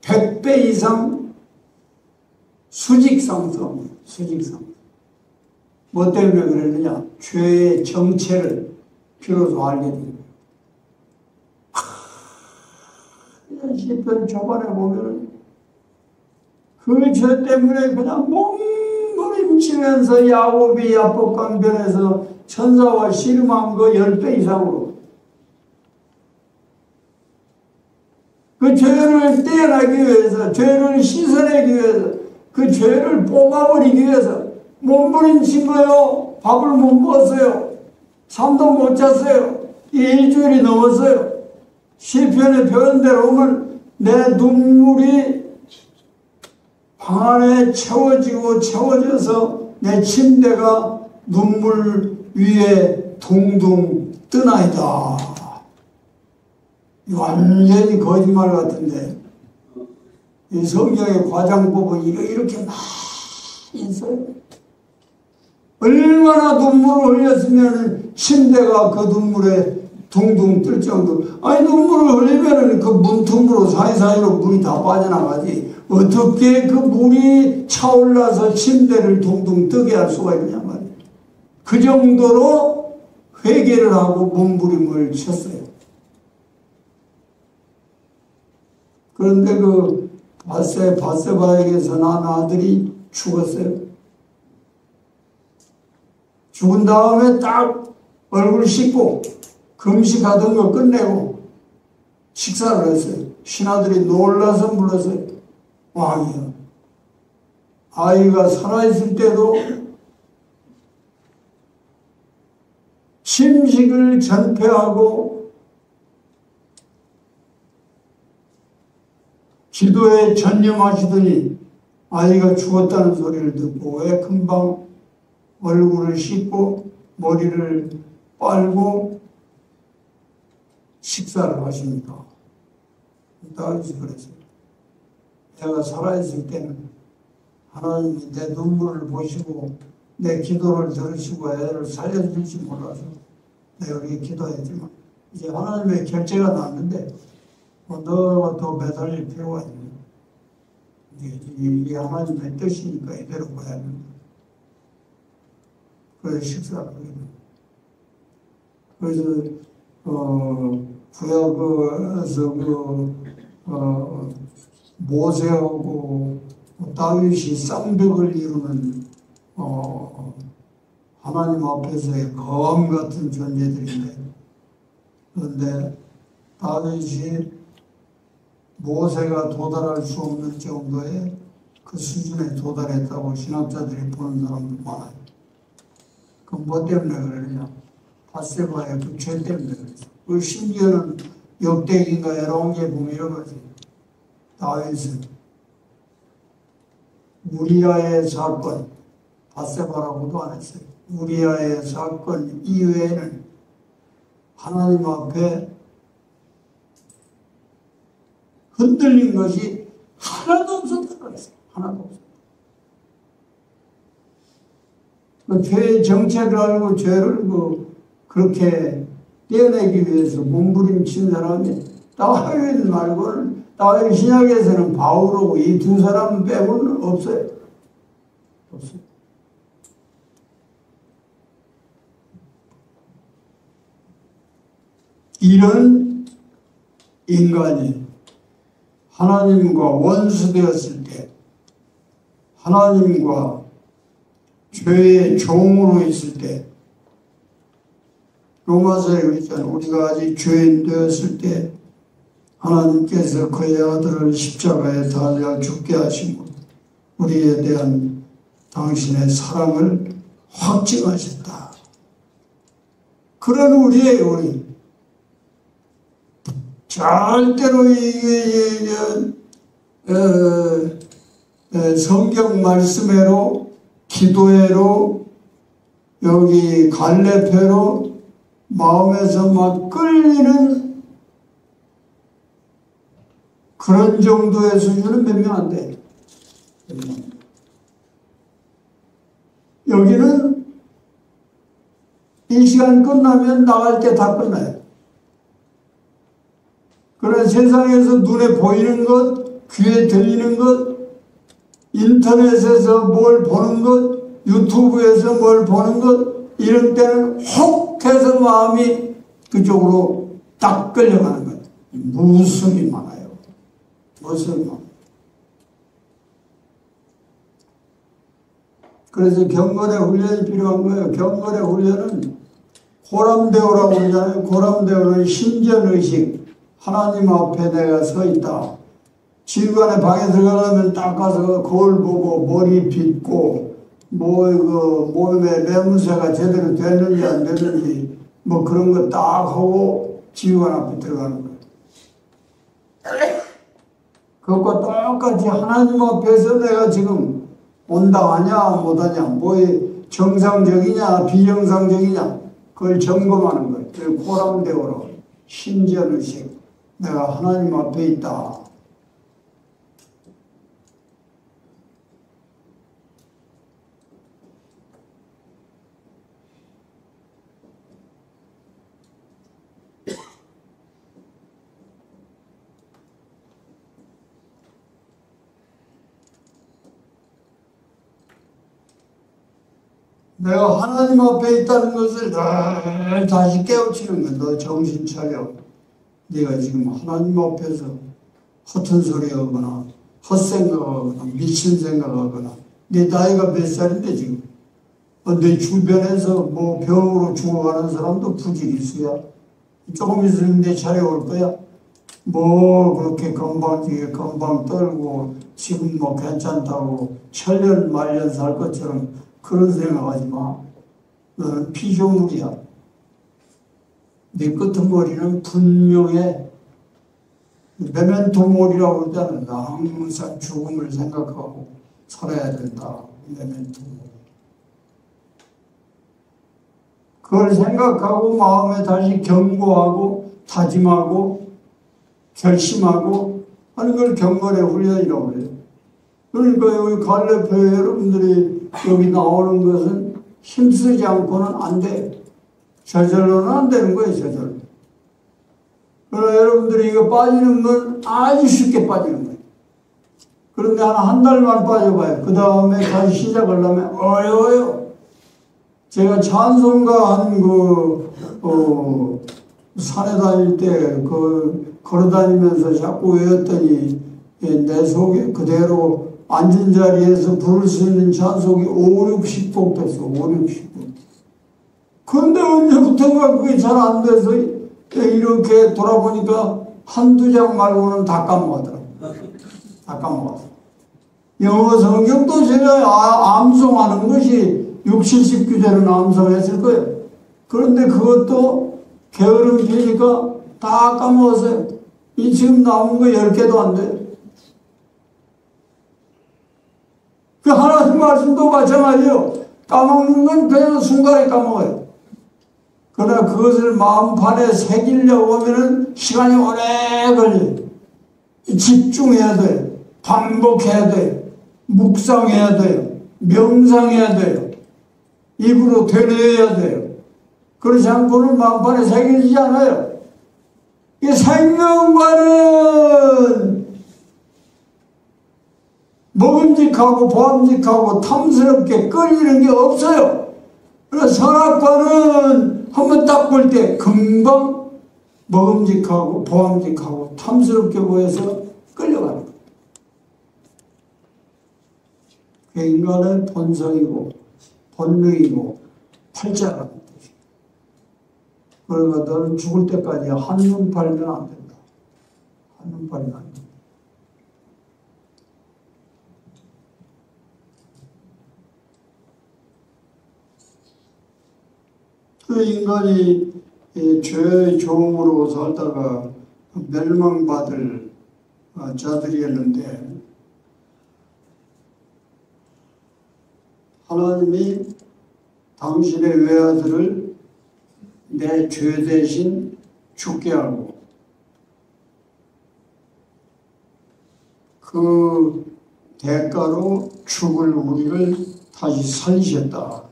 [SPEAKER 5] 100배 이상 수직상승. 뭐 때문에 그랬느냐? 죄의 정체를 비로소 알게 된 거예요. 시편 초반에 보면 그 죄 때문에 그냥 몸부림치면서 야곱이 야복강변에서 천사와 씨름한 거 10배 이상으로 그 죄를 떼어나기 위해서, 죄를 씻어내기 위해서, 그 죄를 뽑아버리기 위해서 몸부림친 거요. 밥을 못 먹었어요. 잠도 못 잤어요. 일주일이 넘었어요. 시편의 표현대로 보면 내 눈물이 방 안에 채워져서 내 침대가 눈물 위에 둥둥 뜨나이다. 완전히 거짓말 같은데 이 성경의 과장법은 이렇게 많이 있어요. 얼마나 눈물을 흘렸으면 침대가 그 눈물에 둥둥 뜰 정도. 아니 눈물을 흘리면 그 문틈으로 사이사이로 물이 다 빠져나가지 어떻게 그 물이 차올라서 침대를 둥둥 뜨게 할 수가 있냐 말이에요. 그 정도로 회개를 하고 몸부림을 쳤어요. 그런데 그 바세바에게서 난 아들이 죽었어요. 죽은 다음에 딱 얼굴 씻고 금식하던 거 끝내고 식사를 했어요. 신하들이 놀라서 불렀어요. 왕이요. 아이가 살아있을 때도 침식을 전폐하고 기도에 전념하시더니 아이가 죽었다는 소리를 듣고 왜 금방 얼굴을 씻고 머리를 빨고 식사를 하십니까? 다윗이 그랬어요. 내가 살아있을 때는 하나님이 내 눈물을 보시고 내 기도를 들으시고 애를 살려줄지 몰라서 내가 그렇게 기도했지만 이제 하나님의 결제가 났는데 너가 더 매달릴 필요가 있는 이게 하나님의 뜻이니까 이대로 가야 합니다. 그래서 식사를 하게 됩니다. 그래서 구약에서 모세하고 다윗이 쌍벽을 이루는 하나님 앞에서의 거함 같은 존재들인데 그런데 다윗이 모세가 도달할 수 없는 정도의 그 수준에 도달했다고 신학자들이 보는 사람도 많아요. 그 뭐 때문에 그러냐? 바세바의 그 죄 때문에 그랬어. 그 심지어는 역대기인가 에라옹기에 보면 이런 거지. 다윗은 우리아의 사건, 바세바라고도 안 했어요. 우리아의 사건 이외에는 하나님 앞에 흔들린 것이 하나도 없었다고 그랬어요. 하나도 없었다. 그 죄의 정체를 알고 죄를 그렇게 떼어내기 위해서 몸부림친 사람이 다윗 말고는 다윗 신약에서는 바울하고 이 두 사람 빼고는 없어요. 없어요. 이런 인간이 하나님과 원수되었을 때 하나님과 죄의 종으로 있을 때 로마서에 그랬잖아요. 우리가 아직 죄인 되었을 때 하나님께서 그의 아들을 십자가에 달려 죽게 하시고 우리에 대한 당신의 사랑을 확증하셨다. 그런 우리예요. 우리 절대로 성경 말씀회로 기도회로 여기 갈렙회로 마음에서 막 끌리는 그런 정도의 수준은 몇 명 안 돼. 여기는 이 시간 끝나면 나갈 때 다 끝나요. 그런 세상에서 눈에 보이는 것, 귀에 들리는 것, 인터넷에서 뭘 보는 것, 유튜브에서 뭘 보는 것, 이런 때는 혹 해서 마음이 그쪽으로 딱 끌려가는 거예요. 무수히 많아요. 무슨 그래서 경건의 훈련이 필요한 거예요. 경건의 훈련은 고람대오라고 그러잖아요. 고람대오는 신전의식. 하나님 앞에 내가 서 있다. 지휘관의 방에 들어가려면 딱 가서 거울 보고 머리 빗고 몸에 매무새가 제대로 되는지 안 되는지 그런 거 딱 하고 지휘관 앞에 들어가는 거예요. 그것과 똑같이 하나님 앞에서 내가 지금 온당하냐 못하냐 정상적이냐 비정상적이냐 그걸 점검하는 거예요. 그걸 고람대오로 신전의식. 내가 하나님 앞에 있다. 내가 하나님 앞에 있다는 것을 늘 다시 깨우치는 거야. 너 정신 차려. 네가 지금 하나님 앞에서 허튼 소리 하거나 헛생각하거나 미친 생각하거나 네 나이가 몇 살인데 지금 내 주변에서 병으로 죽어가는 사람도 부지기수야. 조금 있으면 내 차례 올 거야. 그렇게 건방지게 건방 떨고 지금 괜찮다고 천년 말년 살 것처럼 그런 생각하지 마. 너는 피조물이야. 네 끝머리는 분명해. 메멘토몰이라고 그러잖아. 나 항상 죽음을 생각하고 살아야 된다. 메멘토몰. 그걸 생각하고 마음에 다시 경고하고 다짐하고 결심하고 하는 걸 경건의 훈련이라고 그래요. 그러니까 여기 갈렙교회 여러분들이 여기 나오는 것은 힘쓰지 않고는 안 돼. 저절로는 안 되는 거예요, 저절로. 그러나 여러분들이 이거 빠지는 건 아주 쉽게 빠지는 거예요. 그런데 한 달만 빠져봐요. 그 다음에 다시 시작하려면 어려워요. 제가 찬송가 산에 다닐 때 걸어 다니면서 자꾸 외웠더니 내 속에 그대로 앉은 자리에서 부를 수 있는 찬송이 5, 60곡 됐어. 5, 60곡. 그런데 언제부턴가 그게 잘 안 돼서 이렇게 돌아보니까 한두 장 말고는 다 까먹었더라고. 다 까먹었어. 영어 성경도 제가 암송하는 것이 60, 70구절은 암송했을 거예요. 그런데 그것도 게으름 피니까 다 까먹었어요. 이 지금 나온 거 10개도 안 돼. 그 하나님 말씀도 마찬가지예요. 까먹는 건 그냥 순간에 까먹어요. 그러나 그것을 마음판에 새기려고 하면은 시간이 오래 걸려요. 집중해야 돼요. 반복해야 돼요. 묵상해야 돼요. 명상해야 돼요. 입으로 되뇌어야 돼요. 그렇지 않고는 마음판에 새겨지지 않아요. 이 생명과는 먹음직하고 보암직하고 탐스럽게 끌리는 게 없어요. 그래서 선악과는 한번 딱 볼 때 금방 먹음직하고 보암직하고 탐스럽게 보여서 끌려가는 거예요. 그 인간의 본성이고 본능이고 팔자라는 뜻이에요. 그러니까 너는 죽을 때까지 한눈 팔면 안 된다. 한눈 팔면 안 된다. 그 인간이 죄의 종으로 살다가 멸망받을 자들이었는데 하나님이 당신의 외아들을 내 죄 대신 죽게 하고 그 대가로 죽을 우리를 다시 살리셨다.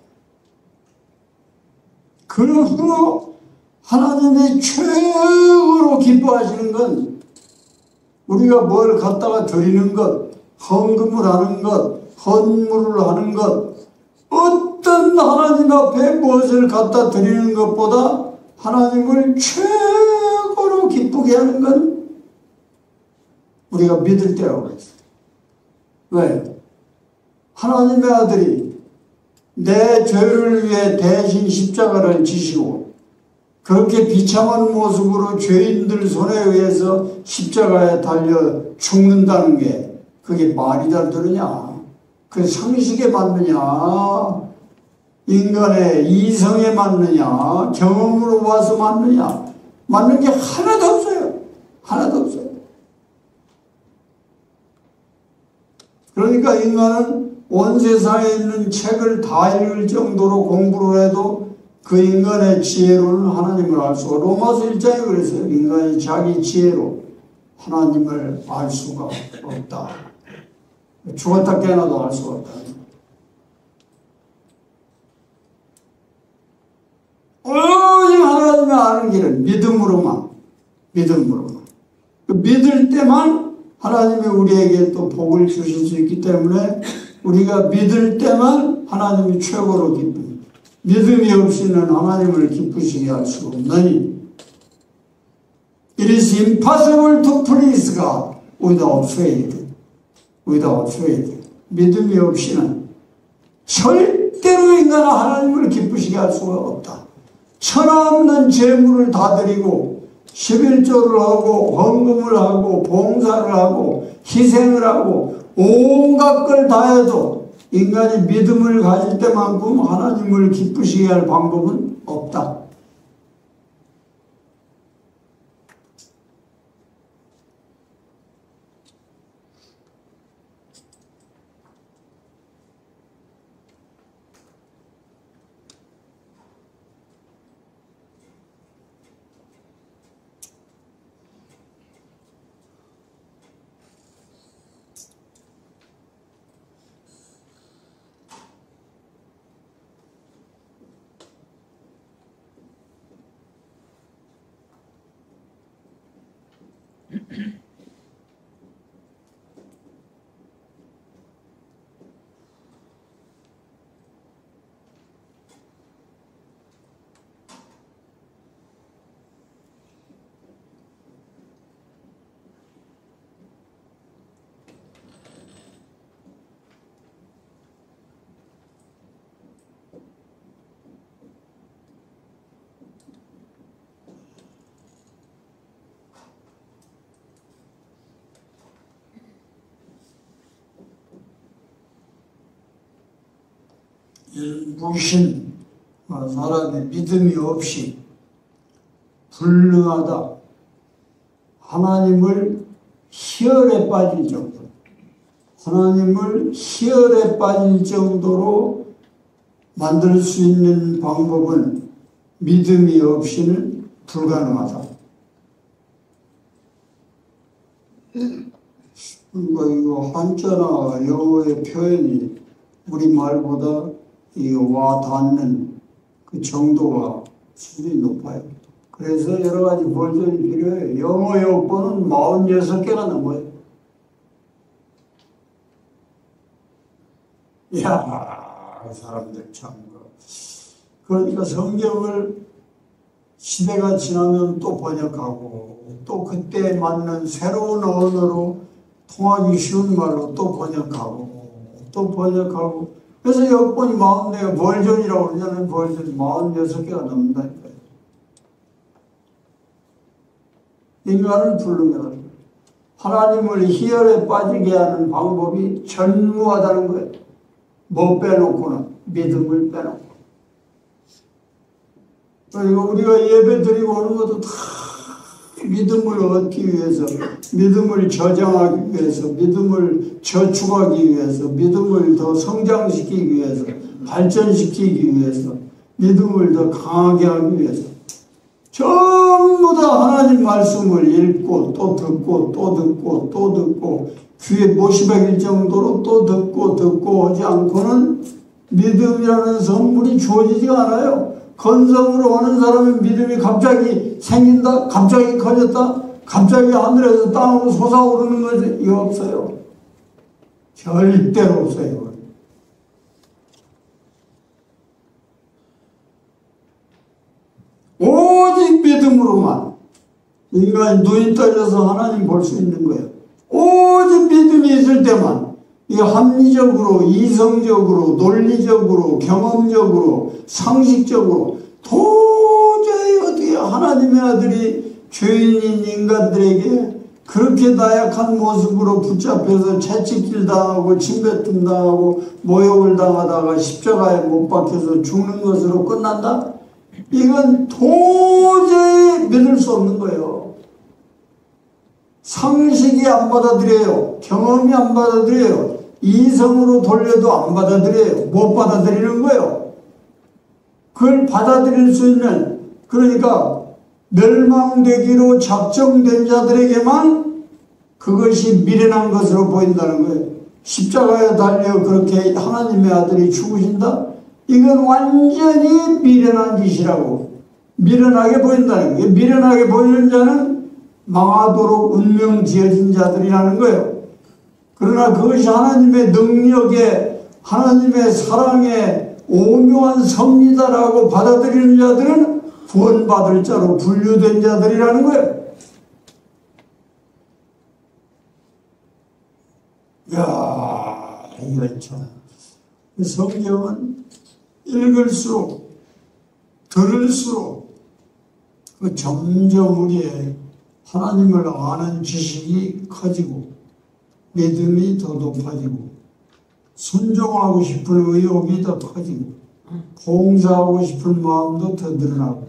[SPEAKER 5] 그러므로 하나님이 최고로 기뻐하시는 건 우리가 뭘 갖다가 드리는 것, 헌금을 하는 것, 헌물을 하는 것, 어떤 하나님 앞에 무엇을 갖다 드리는 것보다 하나님을 최고로 기쁘게 하는 건 우리가 믿을 때라고 그랬어요. 왜? 하나님의 아들이 내 죄를 위해 대신 십자가를 지시고 그렇게 비참한 모습으로 죄인들 손에 의해서 십자가에 달려 죽는다는 게 그게 말이 잘 되느냐? 그 상식에 맞느냐? 인간의 이성에 맞느냐? 경험으로 봐서 맞느냐? 맞는 게 하나도 없어요. 하나도 없어요. 그러니까 인간은 온 세상에 있는 책을 다 읽을 정도로 공부를 해도 그 인간의 지혜로는 하나님을 알 수가, 로마서 1장에 그랬어요. 인간이 자기 지혜로 하나님을 알 수가 없다. 죽었다 깨어나도 알 수가 없다. 오직 하나님을 아는 길은 믿음으로만. 그 믿을 때만 하나님이 우리에게 또 복을 주실 수 있기 때문에 우리가 믿을 때만 하나님이 최고로 기쁩니다. 믿음이 없이는 하나님을 기쁘시게 할 수 없나니 It is impossible to please God without faith. Without faith. 믿음이 없이는 절대로 인간은 하나님을 기쁘시게 할 수가 없다. 천하없는 재물을 다 드리고 11조를 하고 헌금을 하고 봉사를 하고 희생을 하고 온갖 걸 다 해도 인간이 믿음을 가질 때만큼 하나님을 기쁘시게 할 방법은 없다. 무신, 사람의 믿음이 없이 불능하다. 하나님을 희열에 빠질 정도로, 하나님을 희열에 빠질 정도로 만들 수 있는 방법은 믿음이 없이는 불가능하다. 그러니까 이거 한자나 영어의 표현이 우리말보다 이거 와 닿는 그 정도가 수준이 높아요. 그래서 여러 가지 버전이 필요해요. 영어 여권은 46개가 넘어요. 이야, 사람들 참. 그러니까 성경을 시대가 지나면 또 번역하고 또 그때에 맞는 새로운 언어로 통하기 쉬운 말로 또 번역하고 그래서 여권이 44개, 버전이라고 그러잖아요. 버전 46개가 넘는다니까요. 인간을 불능하다. 하나님을 희열에 빠지게 하는 방법이 전무하다는 거예요. 뭐 빼놓고는 믿음을 빼놓고. 그리고 우리가 예배 드리고 오는 것도 다 믿음을 얻기 위해서, 믿음을 저장하기 위해서, 믿음을 저축하기 위해서, 믿음을 더 성장시키기 위해서, 발전시키기 위해서, 믿음을 더 강하게 하기 위해서 전부 다 하나님 말씀을 읽고 또 듣고 또 듣고 또 듣고 귀에 못이 박일 정도로 또 듣고 하지 않고는 믿음이라는 선물이 주어지지가 않아요. 건성으로 오는 사람의 믿음이 갑자기 생긴다, 갑자기 커졌다, 갑자기 하늘에서 땅으로 솟아오르는 것이 없어요. 절대로 없어요. 오직 믿음으로만 인간이 눈이 떠져서 하나님 볼 수 있는 거예요. 오직 믿음이 있을 때만 이 합리적으로, 이성적으로, 논리적으로, 경험적으로, 상식적으로 도저히 어떻게 하나님의 아들이 죄인인 인간들에게 그렇게 나약한 모습으로 붙잡혀서 채찍질 당하고 침뱉음 당하고 모욕을 당하다가 십자가에 못 박혀서 죽는 것으로 끝난다? 이건 도저히 믿을 수 없는 거예요. 상식이 안 받아들여요. 경험이 안 받아들여요. 이성으로 돌려도 안 받아들여요. 못 받아들이는 거예요. 그걸 받아들일 수 있는, 그러니까 멸망되기로 작정된 자들에게만 그것이 미련한 것으로 보인다는 거예요. 십자가에 달려 그렇게 하나님의 아들이 죽으신다? 이건 완전히 미련한 짓이라고, 미련하게 보인다는 거예요. 미련하게 보이는 자는 망하도록 운명 지어진 자들이라는 거예요. 그러나 그것이 하나님의 능력에, 하나님의 사랑에 오묘한 섭리다라고 받아들이는 자들은 구원받을 자로 분류된 자들이라는 거예요. 이야, 이거 참. 성경은 읽을수록, 들을수록 그 점점 우리의 하나님을 아는 지식이 커지고 믿음이 더 높아지고 순종하고 싶은 의욕이 더 커지고 봉사하고 싶은 마음도 더 늘어나고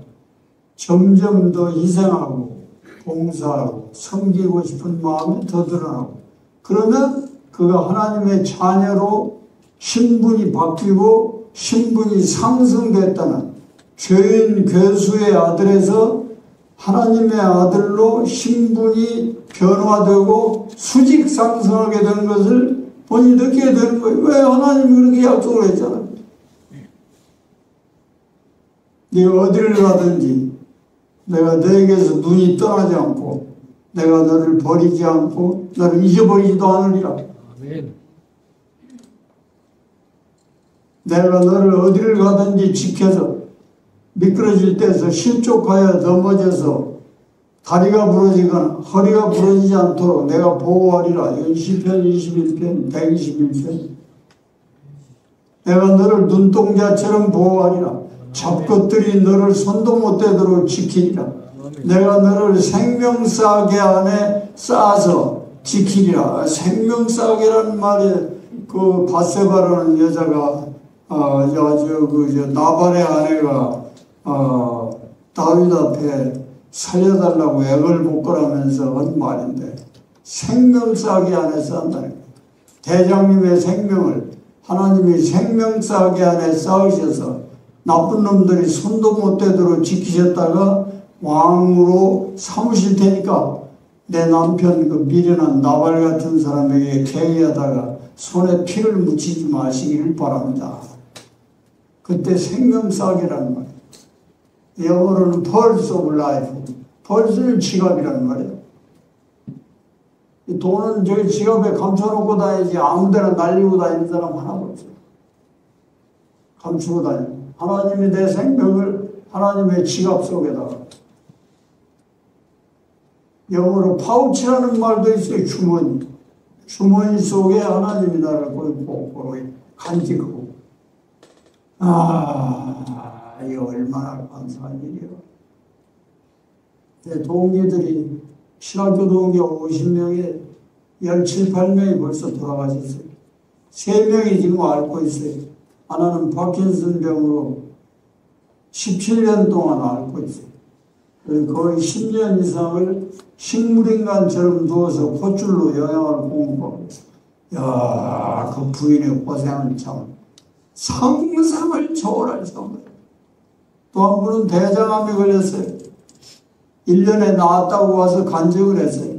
[SPEAKER 5] 점점 더 희생하고 봉사하고 섬기고 싶은 마음이 더 늘어나고, 그러면 그가 하나님의 자녀로 신분이 바뀌고 신분이 상승됐다는, 죄인 괴수의 아들에서 하나님의 아들로 신분이 변화되고 수직 상승하게 되는 것을 본인이 느끼게 되는 거예요. 왜? 하나님이 그렇게 약속을 했잖아요. 네가 어디를 가든지 내가 너에게서 눈이 떠나지 않고 내가 너를 버리지 않고 너를 잊어버리지도 않으리라.
[SPEAKER 2] 아멘.
[SPEAKER 5] 내가 너를 어디를 가든지 지켜서 미끄러질 때에서 실족하여 넘어져서 다리가 부러지거나 허리가 부러지지 않도록 내가 보호하리라. 이건 시편 21편 121편. 내가 너를 눈동자처럼 보호하리라. 잡것들이 너를 손도 못 대도록 지키리라. 내가 너를 생명싸개 안에 쌓아서 지키리라. 생명싸개라는 말에 그 바세바라는 여자가 나발의 아내가 다윗 앞에 살려달라고 액을 복걸하면서 한 말인데, 생명싸개 안에 쌓는다는 거예요. 대장님의 생명을 하나님이 생명싸개 안에 쌓으셔서 나쁜 놈들이 손도 못 대도록 지키셨다가 왕으로 삼으실 테니까 내 남편 그 미련한 나발 같은 사람에게 계기하다가 손에 피를 묻히지 마시기를 바랍니다. 그때 생명싸개라는 말이에요. 영어로는 Pulse of Life. Pulse는 지갑이라는 말이에요. 이 돈은 저기 지갑에 감춰놓고 다니지 아무데나 날리고 다니는 사람 하나도 없어요. 감추고 다니고. 하나님이 내 생명을 하나님의 지갑 속에다가, 영어로 파우치라는 말도 있어요. 주머니. 주머니 속에 하나님이 나를 거기 간직하고. 이거 얼마나 감사한 일이에요. 내 동기들이, 신학교 동기 50명에 17, 8명이 벌써 돌아가셨어요. 3명이 지금 앓고 있어요. 하나는 파킨슨 병으로 17년 동안 앓고 있어요. 거의 10년 이상을 식물인간처럼 누워서 콧줄로 영양을 공급하고 있어요. 야, 그 부인의 고생은 참 상상을 초월할 정도예요. 또 한 분은 대장암이 걸렸어요. 1년에 나았다고 와서 간증을 했어요.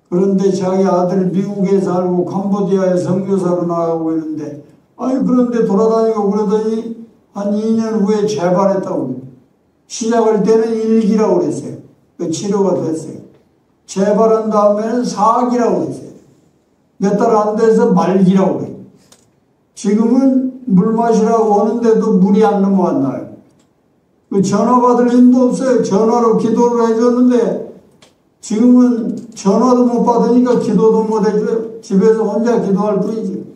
[SPEAKER 5] 그런데 자기 아들 미국에 살고 캄보디아에 선교사로 나가고 있는데, 그런데 돌아다니고 그러더니 한 2년 후에 재발했다고. 시작할 때는 1기라고 그랬어요. 그 치료가 됐어요. 재발한 다음에는 4기라고 그랬어요. 몇 달 안 돼서 말기라고 그래요. 지금은 물 마시라고 오는데도 물이 안 넘어왔나요? 그 전화 받을 힘도 없어요. 전화로 기도를 해줬는데 지금은 전화도 못 받으니까 기도도 못 해줘요. 집에서 혼자 기도할 뿐이지.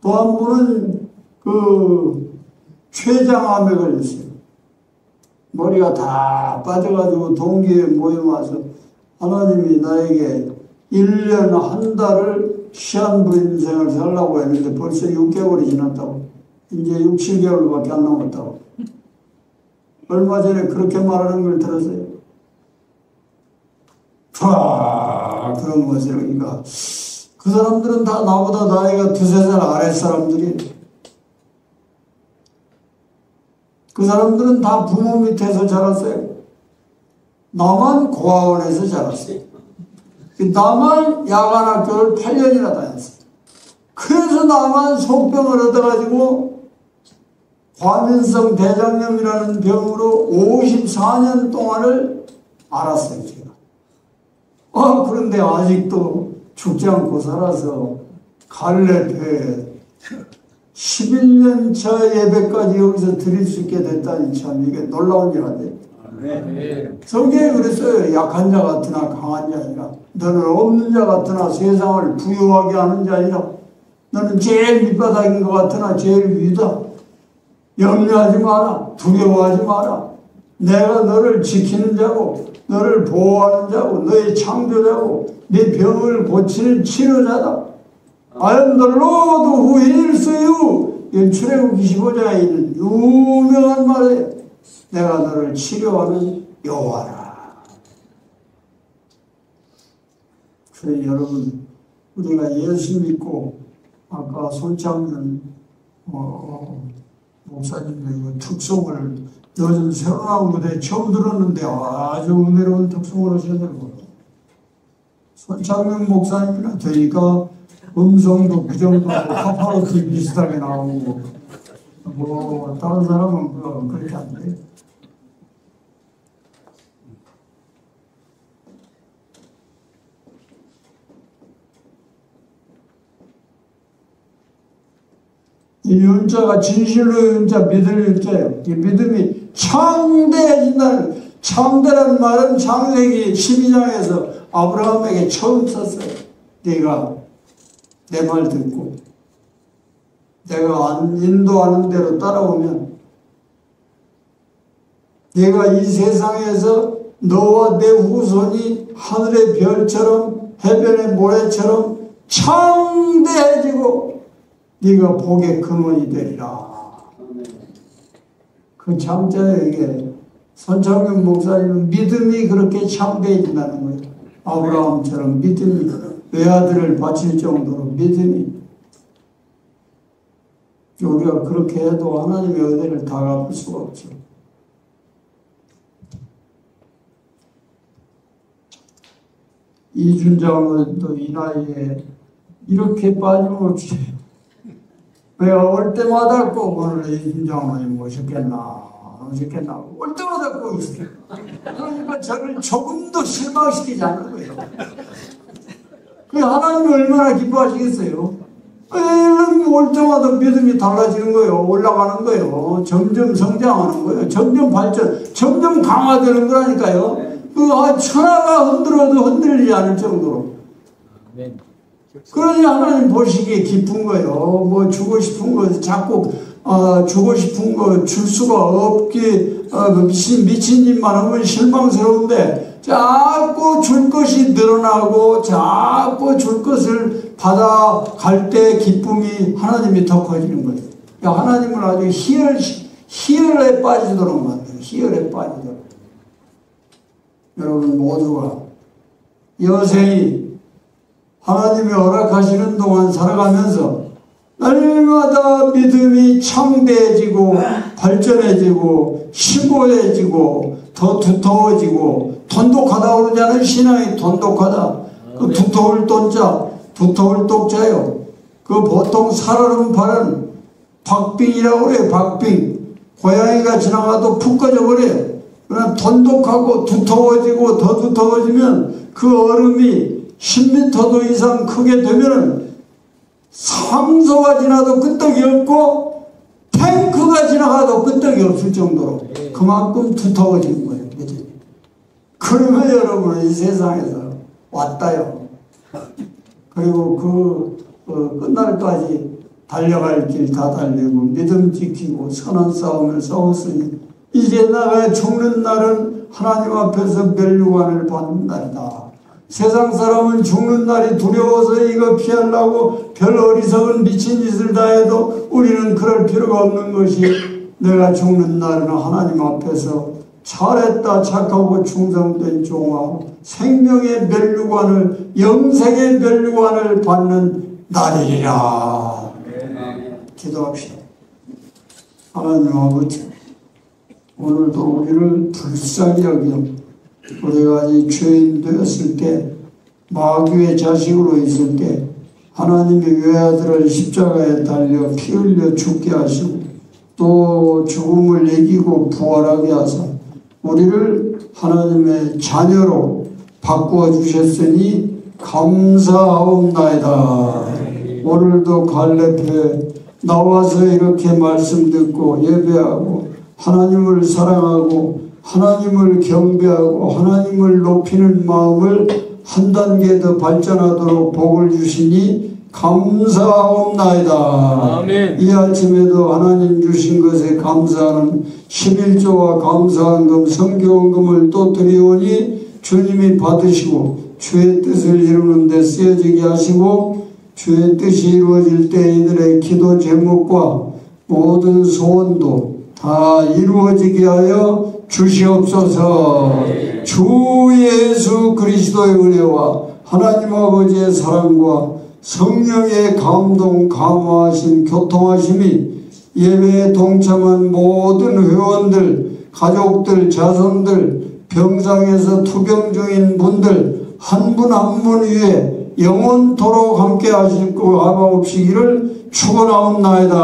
[SPEAKER 5] 또 한 분은 췌장암에 걸렸어요. 머리가 다 빠져가지고 동기에 모임 와서 하나님이 나에게 1년 한 달을 시한부 인생을 살라고 했는데 벌써 6개월이 지났다고. 이제 6, 7개월밖에 안 남았다고. 얼마 전에 그렇게 말하는 걸 들었어요. 그런 것을 그러니까 그 사람들은 다 나보다 나이가 2-3살 아래 사람들이에요. 그 사람들은 다 부모 밑에서 자랐어요. 나만 고아원에서 자랐어요. 나만 야간학교를 8년이나 다녔어요. 그래서 나만 속병을 얻어가지고 과민성 대장염이라는 병으로 54년 동안을 앓았어요, 제가. 그런데 아직도 죽지 않고 살아서 갈래교회 11년 차 예배까지 여기서 드릴 수 있게 됐다니 참 이게 놀라운 일 아니에요. 성경에 그랬어요. 약한 자 같으나 강한 자 아니라 너는 없는 자 같으나 세상을 부유하게 하는 자 아니라 너는 제일 밑바닥인 것 같으나 제일 위다. 염려하지 마라. 두려워하지 마라. 내가 너를 지키는 자고 너를 보호하는 자고 너의 창조자고 네 병을 고치는 치료자다. I am the Lord who heals you. 이 출애굽 25장에 있는 유명한 말이에요. 내가 너를 치료하는 여호와라. 그래 여러분, 우리가 예수 믿고 아까 손창년 목사님의 특송을 요즘 새로 나온 무대에 처음 들었는데 아주 은혜로운 특송을 하셨네요. 손창년 목사님이나 되니까 음성도 그 정도고 파파로티 비슷하게 나오고 뭐 다른 사람은 그렇게 안 돼요. 이 윤자가 진실로 윤자, 믿을 윤자예요. 이 믿음이 창대해진다는, 창대라는 말은 창세기 12장에서 아브라함에게 처음 썼어요. 네가 내 말 듣고 내가 인도하는 대로 따라오면 내가 이 세상에서 너와 내 후손이 하늘의 별처럼 해변의 모래처럼 창대해지고 네가 복의 근원이 되리라. 그 창자에게 손창균 목사님은 믿음이 그렇게 창대해진다는 거예요. 아브라함처럼 믿음이 외아들을 바칠 정도로 믿음이. 우리가 그렇게 해도 하나님의 은혜를 다 갚을 수가 없죠. 이준장은 또 이 나이에 이렇게 빠짐없이 내가 올 때마다 꼭 오늘 이준장을 모셨겠나 올 때마다 꼭 있어요. 그러니까 저를 조금도 실망시키지 않는 거예요. 그 하나님이 얼마나 기뻐하시겠어요? 올 때마다 믿음이 달라지는 거예요. 올라가는 거예요. 점점 성장하는 거예요. 점점 발전, 점점 강화되는 거라니까요. 천하가 흔들어도 흔들리지 않을 정도로. 그러니 하나님 보시기에 기쁜 거예요. 뭐 주고 싶은 거 자꾸 주고 싶은 거 줄 수가 없게 미친 짓만 하면 실망스러운데 자꾸 줄 것이 늘어나고 자꾸 줄 것을 받아갈 때 기쁨이 하나님이 더 커지는 거예요. 하나님을 아주 희열에 빠지도록 만들어요. 희열에 빠지도록. 여러분 모두가 여생이 하나님이 허락하시는 동안 살아가면서 날마다 믿음이 창대해지고 발전해지고 심오해지고 더 두터워지고 돈독하다 그러지 않아요? 신앙이 돈독하다. 그 두터울 돈자, 두터울 독자요. 그 보통 살얼음 파는 박빙이라고 그래요. 박빙. 고양이가 지나가도 푹 꺼져버려요. 그러나 돈독하고 두터워지고 더 두터워지면 그 얼음이 10m도 이상 크게 되면 상소가 지나도 끄떡이 없고 탱크가 지나가도 끄떡이 없을 정도로 그만큼 두터워지는 거예요. 그 그러면 여러분은 이 세상에서 왔다요. 그리고 끝날까지 달려갈 길 다 달리고 믿음 지키고 선한 싸움을 싸웠으니 이제 나가 죽는 날은 하나님 앞에서 멸류관을 받는 날이다. 세상 사람은 죽는 날이 두려워서 이거 피하려고 별 어리석은 미친 짓을 다 해도 우리는 그럴 필요가 없는 것이 내가 죽는 날은 하나님 앞에서 잘했다 착하고 충성된 종아 생명의 멸류관을 영생의 멸류관을 받는 날이라. 기도합시다. 하나님 아버지, 오늘도 우리를 불쌍히 여겨 우리가 이 죄인 되었을 때 마귀의 자식으로 있을 때 하나님이 외아들을 십자가에 달려 피 흘려 죽게 하시고 또 죽음을 이기고 부활하게 하사 우리를 하나님의 자녀로 바꾸어 주셨으니 감사하옵나이다. 오늘도 갈렙에 나와서 이렇게 말씀 듣고 예배하고 하나님을 사랑하고 하나님을 경배하고 하나님을 높이는 마음을 한 단계 더 발전하도록 복을 주시니 감사하옵나이다.
[SPEAKER 2] 아멘.
[SPEAKER 5] 이 아침에도 하나님 주신 것에 감사하는 11조와 감사한금 성교원금을 또 드리오니 주님이 받으시고 주의 뜻을 이루는 데 쓰여지게 하시고 주의 뜻이 이루어질 때 이들의 기도 제목과 모든 소원도 다 이루어지게 하여 주시옵소서. 주 예수 그리스도의 은혜와 하나님 아버지의 사랑과 성령의 감동 감화하신 교통하심이 예배에 동참한 모든 회원들, 가족들, 자손들, 병상에서 투병 중인 분들 한 분 한 분 위에 영원토록 함께 하실 거 하옵시기를 축원하옵나이다.